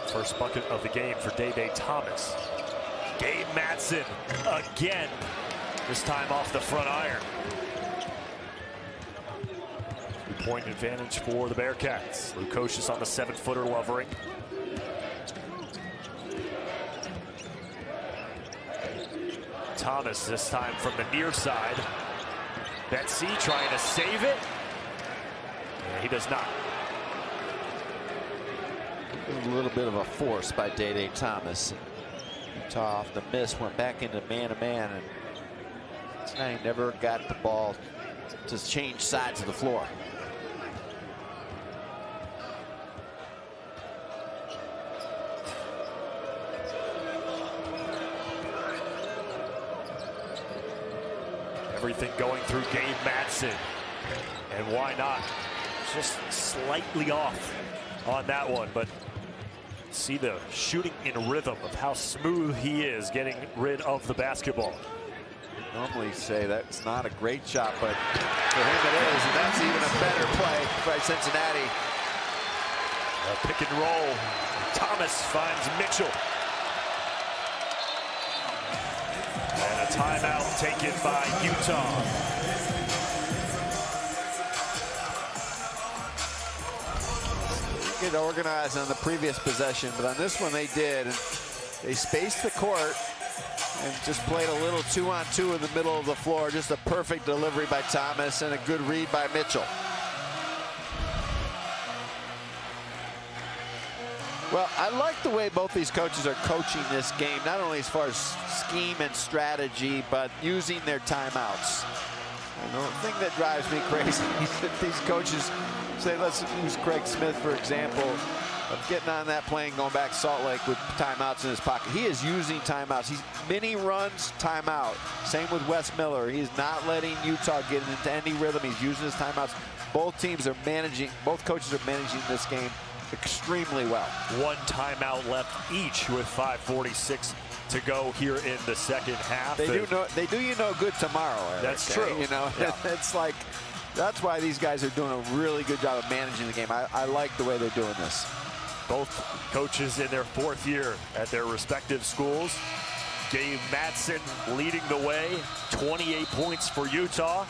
First bucket of the game for Dede Thomas. Gabe Madsen again. This time off the front iron. 2-point advantage for the Bearcats. Lukosius on the 7-footer Lovering. Thomas this time from the near side. Betsy trying to save it. Yeah, he does not.
A little bit of a force by Dede Thomas. Utah off the miss, went back into man-to-man, and Cincinnati never got the ball to change sides of the floor.
Everything going through Gabe Madsen. And why not? Just slightly off on that one, but see the shooting in rhythm of how smooth he is getting rid of the basketball.
Normally say that's not a great shot, but for him it is, and that's even a better play by Cincinnati.
A pick and roll. Thomas finds Mitchell. And a timeout taken by Utah.
Get organized on the previous possession, but on this one they did. And they spaced the court and just played a little 2-on-2 in the middle of the floor. Just a perfect delivery by Thomas and a good read by Mitchell. Well, I like the way both these coaches are coaching this game, not only as far as scheme and strategy, but using their timeouts. And the thing that drives me crazy is that these coaches say, let's use Craig Smith, for example, of getting on that plane, going back to Salt Lake with timeouts in his pocket. He is using timeouts. He's mini runs, timeout. Same with Wes Miller. He's not letting Utah get into any rhythm. He's using his timeouts. Both teams are managing, both coaches are managing this game extremely well.
One timeout left each with 5:46 to go here in the second half.
They do you no good tomorrow, Eric.
That's true.
You know,
yeah.
It's like, that's why these guys are doing a really good job of managing the game. I like the way they're doing this. Both
Coaches in their 4th year at their respective schools. Gabe Madsen leading the way, 28 points for Utah.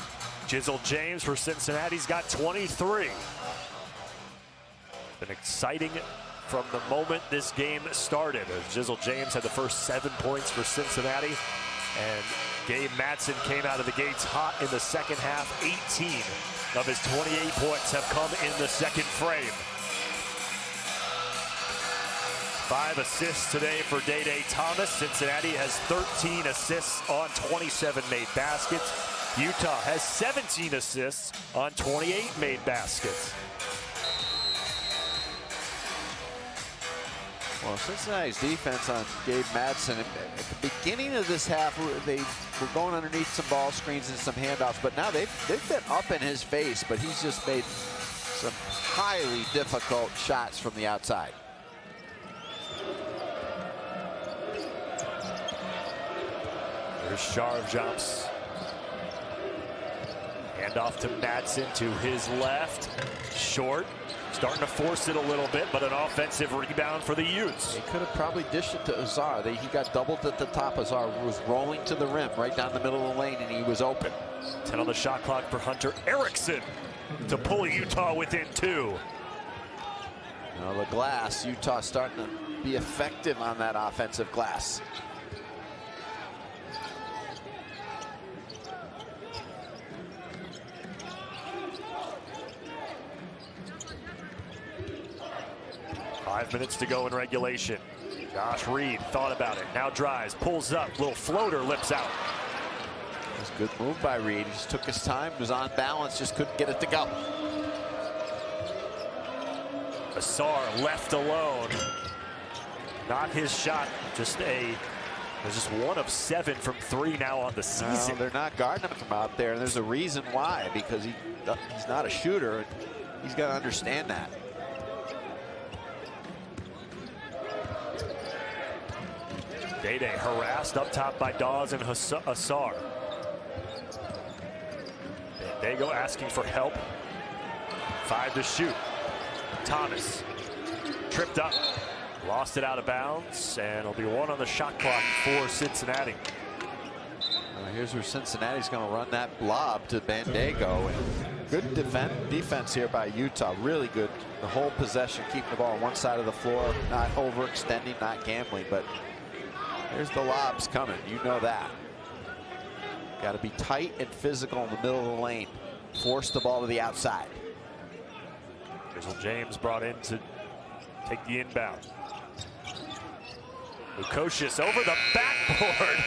Jizzle James for Cincinnati's got 23. Been exciting from the moment this game started. As Jizzle James had the first 7 points for Cincinnati, and Gabe Madsen came out of the gates hot in the second half. 18 of his 28 points have come in the second frame. 5 assists today for Day Thomas. Cincinnati has 13 assists on 27 made baskets. Utah has 17 assists on 28 made baskets.
Well, Cincinnati's defense on Gabe Madsen, at the beginning of this half, they were going underneath some ball screens and some handoffs, but now they've been up in his face, but he's just made some highly difficult shots from the outside.
There's Sharv jumps. Hand off to Madsen to his left. Short. Starting to force it a little bit, but an offensive rebound for the Utes.
He could have probably dished it to Azar. He got doubled at the top. Azar was rolling to the rim right down the middle of the lane, and he was open.
10 on the shot clock for Hunter Erickson to pull Utah within 2.
Now the glass, Utah starting to be effective on that offensive glass.
Five minutes to go in regulation. Josh Reed thought about it. Now drives, pulls up, little floater, lips out.
It was a good move by Reed. He just took his time, was on balance, just couldn't get it to go.
Asar left alone. Not his shot, just 1 of 7 from 3 now on the season.
No, they're not guarding him from out there, and there's a reason why, because he's not a shooter. He's got to understand that.
Day harassed up top by Dawes and Asar. Bandego asking for help. 5 to shoot. Thomas tripped up, lost it out of bounds, and it'll be 1 on the shot clock for Cincinnati.
Here's where Cincinnati's going to run that lob to Bandego. Good defense here by Utah. Really good. The whole possession, keeping the ball on one side of the floor, not overextending, not gambling, but there's the lobs coming. You know that. Got to be tight and physical in the middle of the lane. Force the ball to the outside.
Jizzle James brought in to take the inbound. Lukosius over the backboard.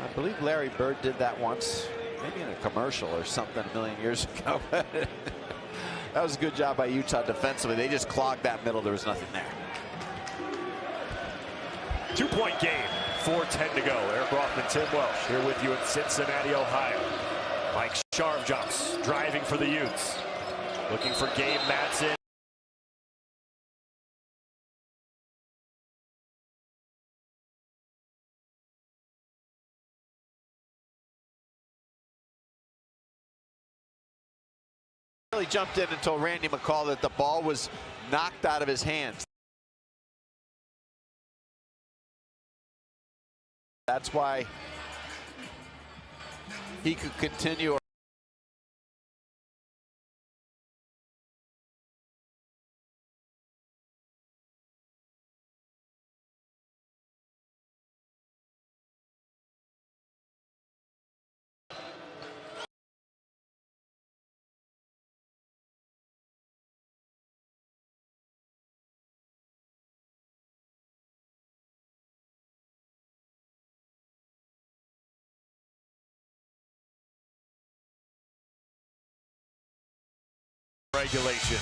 I believe Larry Bird did that once, maybe in a commercial or something a million years ago. That was a good job by Utah defensively. They just clogged that middle. There was nothing there.
2-point game, 4:10 to go. Eric Rothman, Tim Welsh here with you in Cincinnati, Ohio. Mike Sharv jumps, driving for the Utes. Looking for Gabe Madsen.
Really jumped in and told Randy McCall that the ball was knocked out of his hands. That's why he could continue.
Regulation.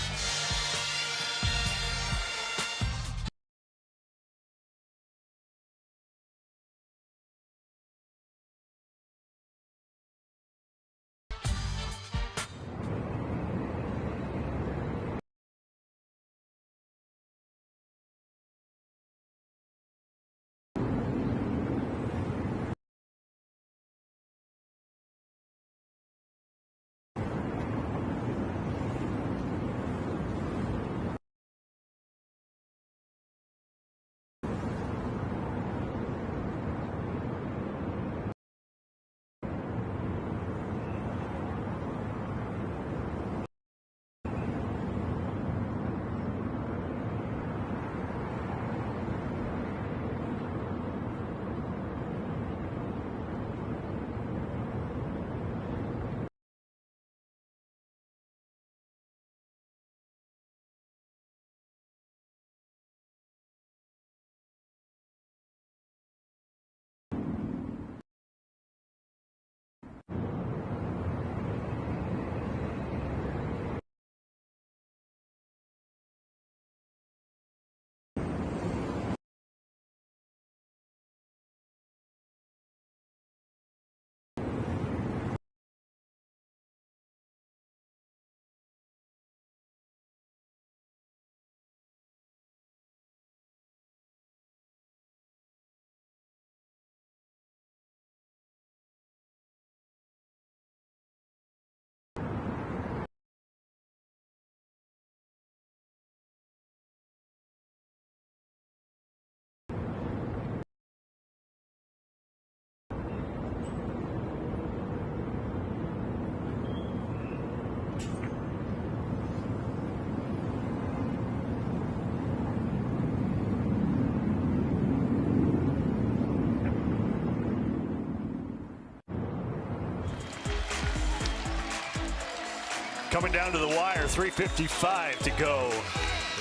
coming down to the wire, 3:55 to go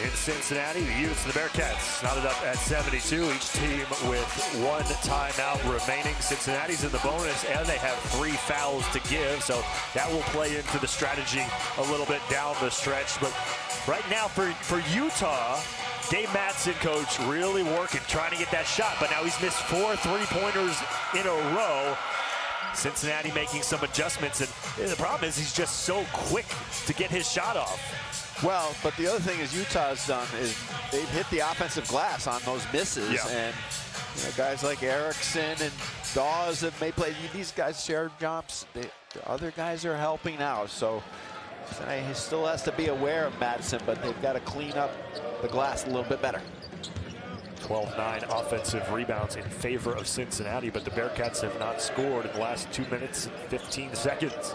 in Cincinnati. The Utes and the Bearcats knotted up at 72, each team with 1 timeout remaining. Cincinnati's in the bonus, and they have 3 fouls to give, so that will play into the strategy a little bit down the stretch. But right now for Utah, Gabe Madsen, coach, really working, trying to get that shot, but now he's missed 4 3-pointers in a row. Cincinnati making some adjustments, and the problem is he's just so quick to get his shot off.
Well, but the other thing is Utah's done is they've hit the offensive glass on those misses, and guys like Erickson and Dawes have may play. These guys share jumps. The other guys are helping out, so he still has to be aware of Madsen, but they've got to clean up the glass a little bit better.
12-9 offensive rebounds in favor of Cincinnati, but the Bearcats have not scored in the last 2 minutes and 15 seconds.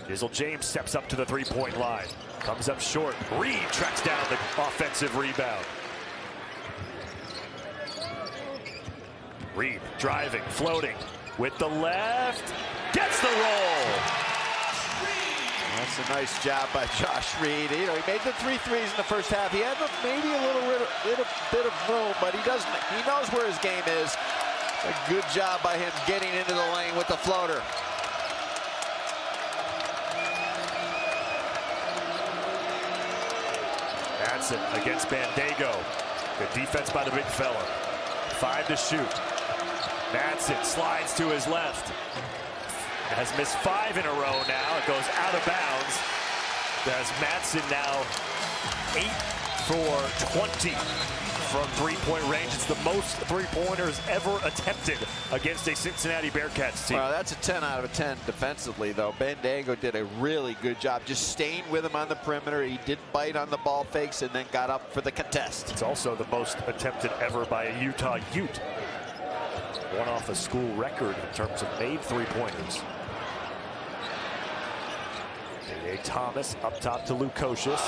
Dizzle James steps up to the 3-point line. Comes up short. Reed tracks down the offensive rebound. Reed driving, floating with the left. Gets the roll.
That's a nice job by Josh Reed. He made the 3 threes in the first half. He had maybe a little bit of room, but he knows where his game is. A good job by him getting into the lane with the floater.
Madsen against Bandego. Good defense by the big fella. 5 to shoot. Madsen slides to his left. Has missed 5 in a row now. It goes out of bounds. As Madsen now 8 for 20 from 3-point range. It's the most 3-pointers ever attempted against a Cincinnati Bearcats team.
Well, that's a 10 out of 10 defensively, though. Bandego did a really good job just staying with him on the perimeter. He didn't bite on the ball fakes and then got up for the contest.
It's also the most attempted ever by a Utah Ute. One off a school record in terms of made 3-pointers. Thomas up top to Lukosius.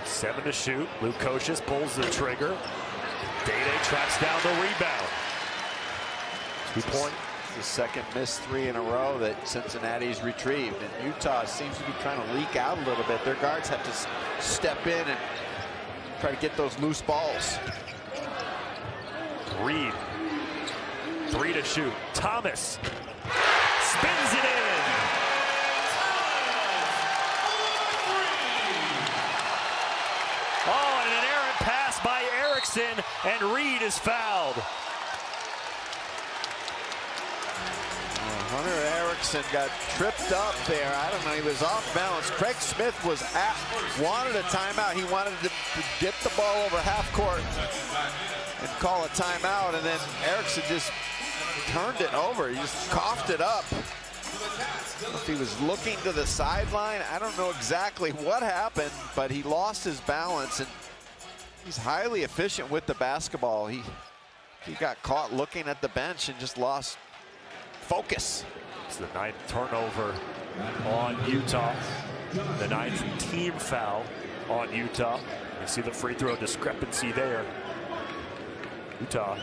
7 to shoot. Lukosius pulls the trigger. Day-Day tracks down the rebound. 2-point.
The second missed 3 in a row that Cincinnati's retrieved, and Utah seems to be trying to leak out a little bit. Their guards have to step in and try to get those loose balls.
Reed, 3 to shoot. Thomas spins it in. Oh, and an errant pass by Erickson, and Reed is fouled.
Hunter Erickson got tripped up there. I don't know, he was off balance. Craig Smith wanted a timeout. He wanted to get the ball over half court and call a timeout, and then Erickson just turned it over. He just coughed it up. If he was looking to the sideline, I don't know exactly what happened, but he lost his balance, and he's highly efficient with the basketball. He got caught looking at the bench and just lost focus.
It's the 9th turnover on Utah. The 9th team foul on Utah. You see the free throw discrepancy there. Utah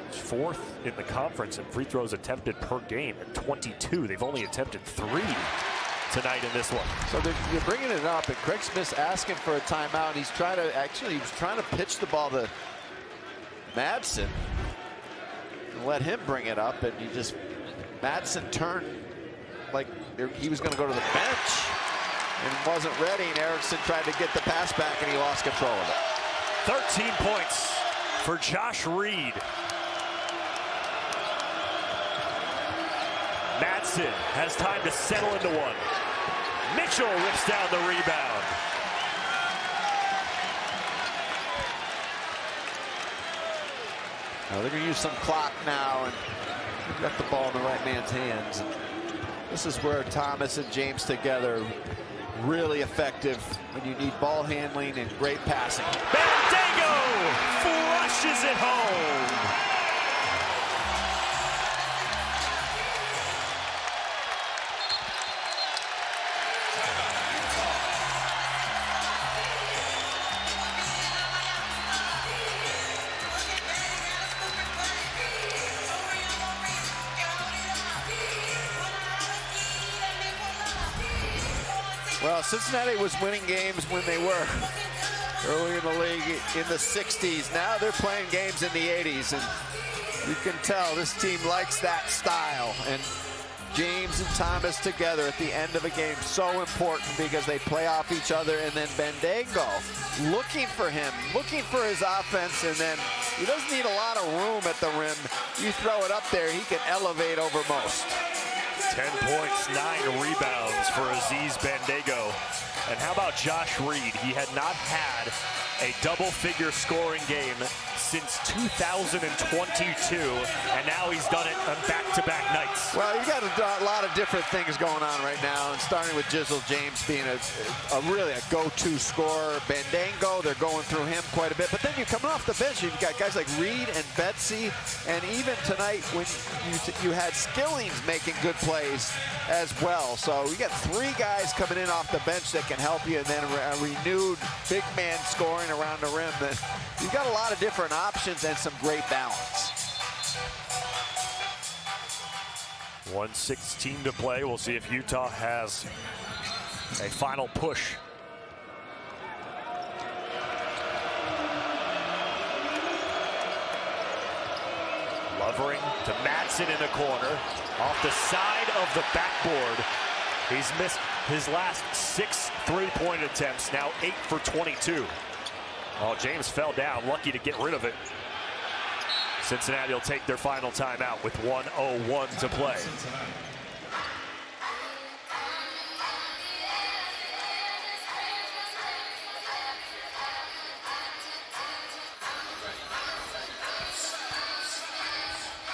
is 4th in the conference in free throws attempted per game at 22. They've only attempted 3 tonight in this one.
So they're bringing it up, and Craig Smith's asking for a timeout. He was trying to pitch the ball to Madsen and let him bring it up, and Madsen turned like he was going to go to the bench and wasn't ready, and Erickson tried to get the pass back, and he lost control of it.
13 points for Josh Reed. Madsen has time to settle into one. Mitchell rips down the rebound.
Now they're going to use some clock now, and they've got the ball in the right man's hands. And this is where Thomas and James together really effective when you need ball handling and great passing.
Bandego flushes it home.
Well, Cincinnati was winning games when they were early in the league in the 60s. Now they're playing games in the 80s, and you can tell this team likes that style. And James and Thomas together at the end of a game, so important because they play off each other. And then Bandaogo looking for him, looking for his offense, and then he doesn't need a lot of room at the rim. You throw it up there, he can elevate over most.
10 points, 9 rebounds for Aziz Bandaogo. And how about Josh Reed? He had not had a double-figure scoring game since 2022, and now he's done it on back-to-back nights.
Well, you got a lot of different things going on right now, and starting with Jizzle James being really a go-to scorer. Bandaogo, they're going through him quite a bit. But then you're coming off the bench, you've got guys like Reed and Betsy, and even tonight when you had Skillings making good plays as well. So you got 3 guys coming in off the bench that can help you, and then a renewed big man scoring around the rim. You've got a lot of different options and some great balance.
1:16 to play. We'll see if Utah has a final push. Lovering to Madsen in the corner. Off the side of the backboard. He's missed his last 6 3-point attempts, now 8 for 22. Oh, James fell down, lucky to get rid of it. Cincinnati will take their final timeout with 1:01 to play.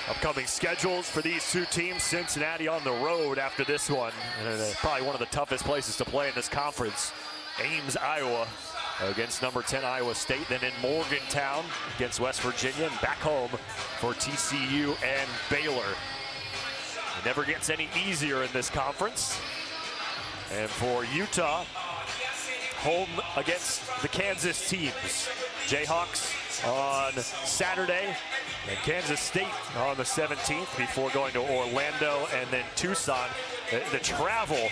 Upcoming schedules for these two teams. Cincinnati on the road after this one. Probably one of the toughest places to play in this conference. Ames, Iowa against number 10 Iowa State. Then in Morgantown against West Virginia. And back home for TCU and Baylor. It never gets any easier in this conference. And for Utah, home against the Kansas teams. Jayhawks on Saturday, and Kansas State on the 17th before going to Orlando and then Tucson. The travel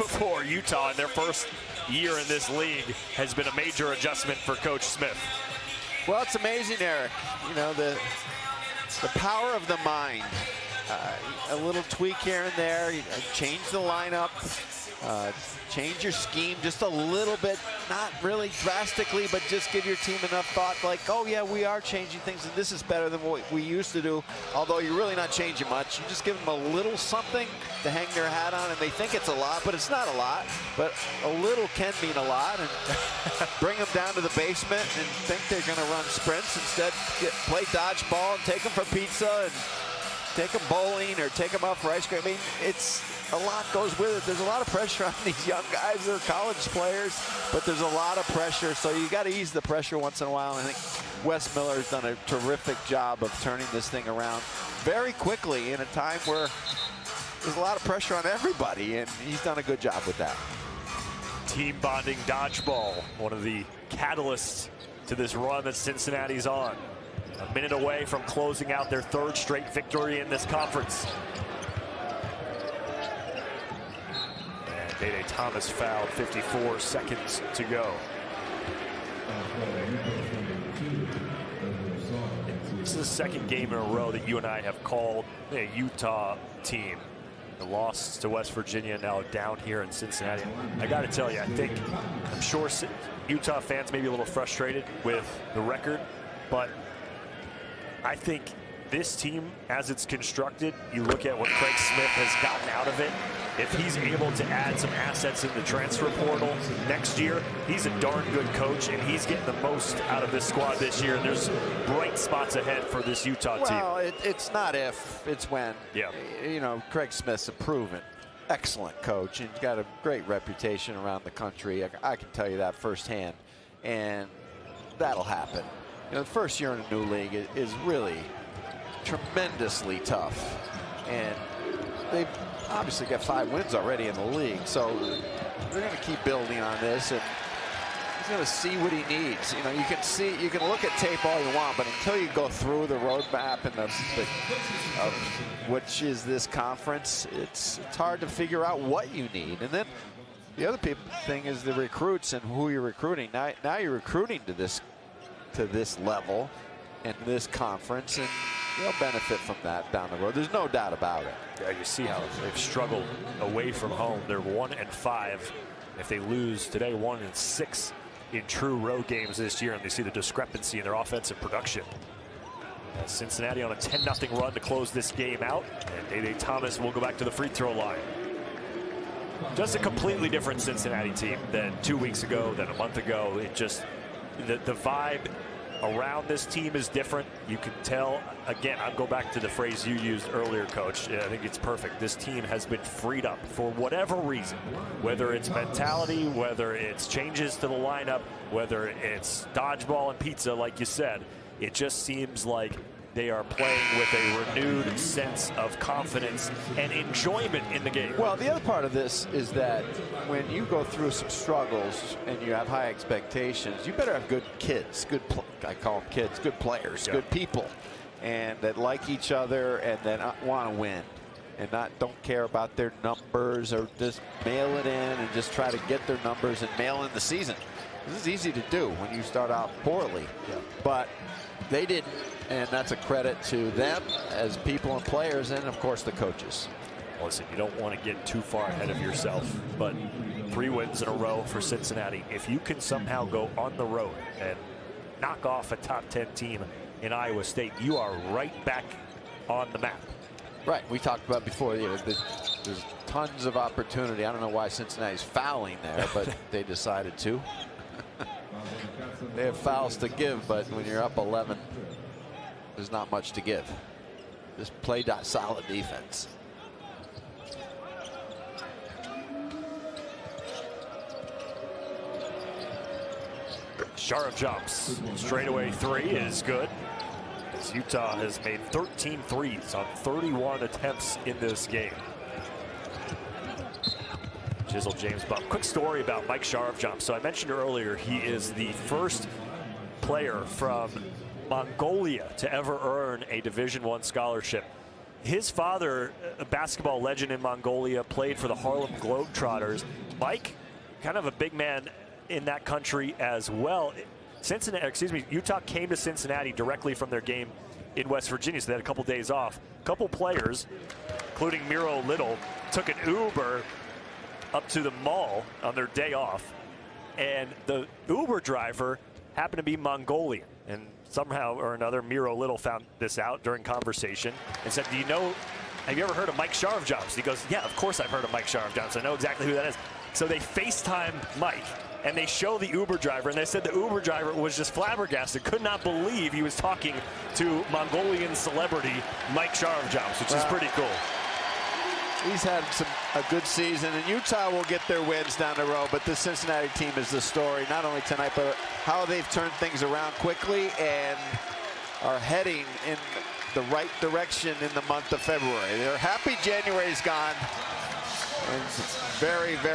for Utah in their first year in this league has been a major adjustment for Coach Smith.
Well, it's amazing, Eric. You know, the power of the mind. A little tweak here and there. You change the lineup. Change your scheme just a little bit, not really drastically, but just give your team enough thought like, oh yeah, we are changing things and this is better than what we used to do. Although you're really not changing much. You just give them a little something to hang their hat on, and they think it's a lot, but it's not a lot. But a little can mean a lot, and bring them down to the basement and think they're going to run sprints. Instead, play dodgeball and take them for pizza and take them bowling or take them out for ice cream. I mean, a lot goes with it. There's a lot of pressure on these young guys. They're college players, but there's a lot of pressure. So you got to ease the pressure once in a while. And I think Wes Miller has done a terrific job of turning this thing around very quickly in a time where there's a lot of pressure on everybody, and he's done a good job with that.
Team bonding dodgeball, one of the catalysts to this run that Cincinnati's on. A minute away from closing out their 3rd straight victory in this conference. Dede Thomas fouled, 54 seconds to go. This is the 2nd game in a row that you and I have called a Utah team. The loss to West Virginia, now down here in Cincinnati. I got to tell you, I'm sure Utah fans may be a little frustrated with the record, but I think this team, as it's constructed, you look at what Craig Smith has gotten out of it. If he's able to add some assets in the transfer portal next year, he's a darn good coach, and he's getting the most out of this squad this year. And there's bright spots ahead for this Utah team.
Well, it's not if, it's when.
Yeah.
You know, Craig Smith's a proven excellent coach, and he's got a great reputation around the country. I can tell you that firsthand, and that'll happen. You know, the first year in a new league is really tremendously tough, and they've obviously got 5 wins already in the league, so they're going to keep building on this, and he's going to see what he needs. You know, you can look at tape all you want, but until you go through the roadmap and of which is this conference, it's hard to figure out what you need. And then The other thing is the recruits and who you're recruiting. Now you're recruiting to this level and this conference, and they'll benefit from that down the road. There's no doubt about it.
Yeah, you see how they've struggled away from home. They're 1-5. If they lose today, 1-6 in true road games this year, and they see the discrepancy in their offensive production. Cincinnati on a 10-0 run to close this game out, and Day-Day Thomas will go back to the free throw line. Just a completely different Cincinnati team than 2 weeks ago, than a month ago. It just, the vibe around this team is different. You can tell. Again, I'll go back to the phrase you used earlier, Coach. I think it's perfect. This team has been freed up for whatever reason, whether it's mentality, whether it's changes to the lineup, whether it's dodgeball and pizza, like you said. It just seems like they are playing with a renewed sense of confidence and enjoyment in the game.
Well, the other part of this is that when you go through some struggles and you have high expectations, you better have good kids, I call them kids, good players,
yeah.
Good people, and that like each other and that want to win and don't care about their numbers or just mail it in and just try to get their numbers and mail in the season. This is easy to do when you start out poorly, but they didn't. And that's a credit to them as people and players, and of course the coaches.
Listen, you don't want to get too far ahead of yourself, but 3 wins in a row for Cincinnati. If you can somehow go on the road and knock off a top 10 team in Iowa State, you are right back on the map.
Right, we talked about before, there's tons of opportunity. I don't know why Cincinnati's fouling there, but they decided to. They have fouls to give, but when you're up 11, there's not much to give. Just play solid defense.
Sharp jumps. Straightaway 3 is good. As Utah has made 13 threes on 31 attempts in this game. Jizzle James Bump. Quick story about Mike Sharpjump. So I mentioned earlier he is the first player from Mongolia to ever earn a Division I scholarship. His father, a basketball legend in Mongolia, played for the Harlem Globetrotters. Mike, kind of a big man in that country as well. Utah came to Cincinnati directly from their game in West Virginia, so they had a couple days off. A couple players, including Miro Little, took an Uber up to the mall on their day off, and the Uber driver happened to be Mongolian, and somehow or another Miro Little found this out during conversation and said, have you ever heard of Mike Sharpjumps? He goes, yeah, of course I've heard of Mike Sharpjumps. I know exactly who that is. So they FaceTime Mike, and they show the Uber driver, and they said the Uber driver was just flabbergasted, could not believe he was talking to Mongolian celebrity Mike Sharpjumps, which is pretty cool.
He's had a good season, and Utah will get their wins down the road, but this Cincinnati team is the story, not only tonight, but how they've turned things around quickly and are heading in the right direction in the month of February. They're happy January's gone, and very, very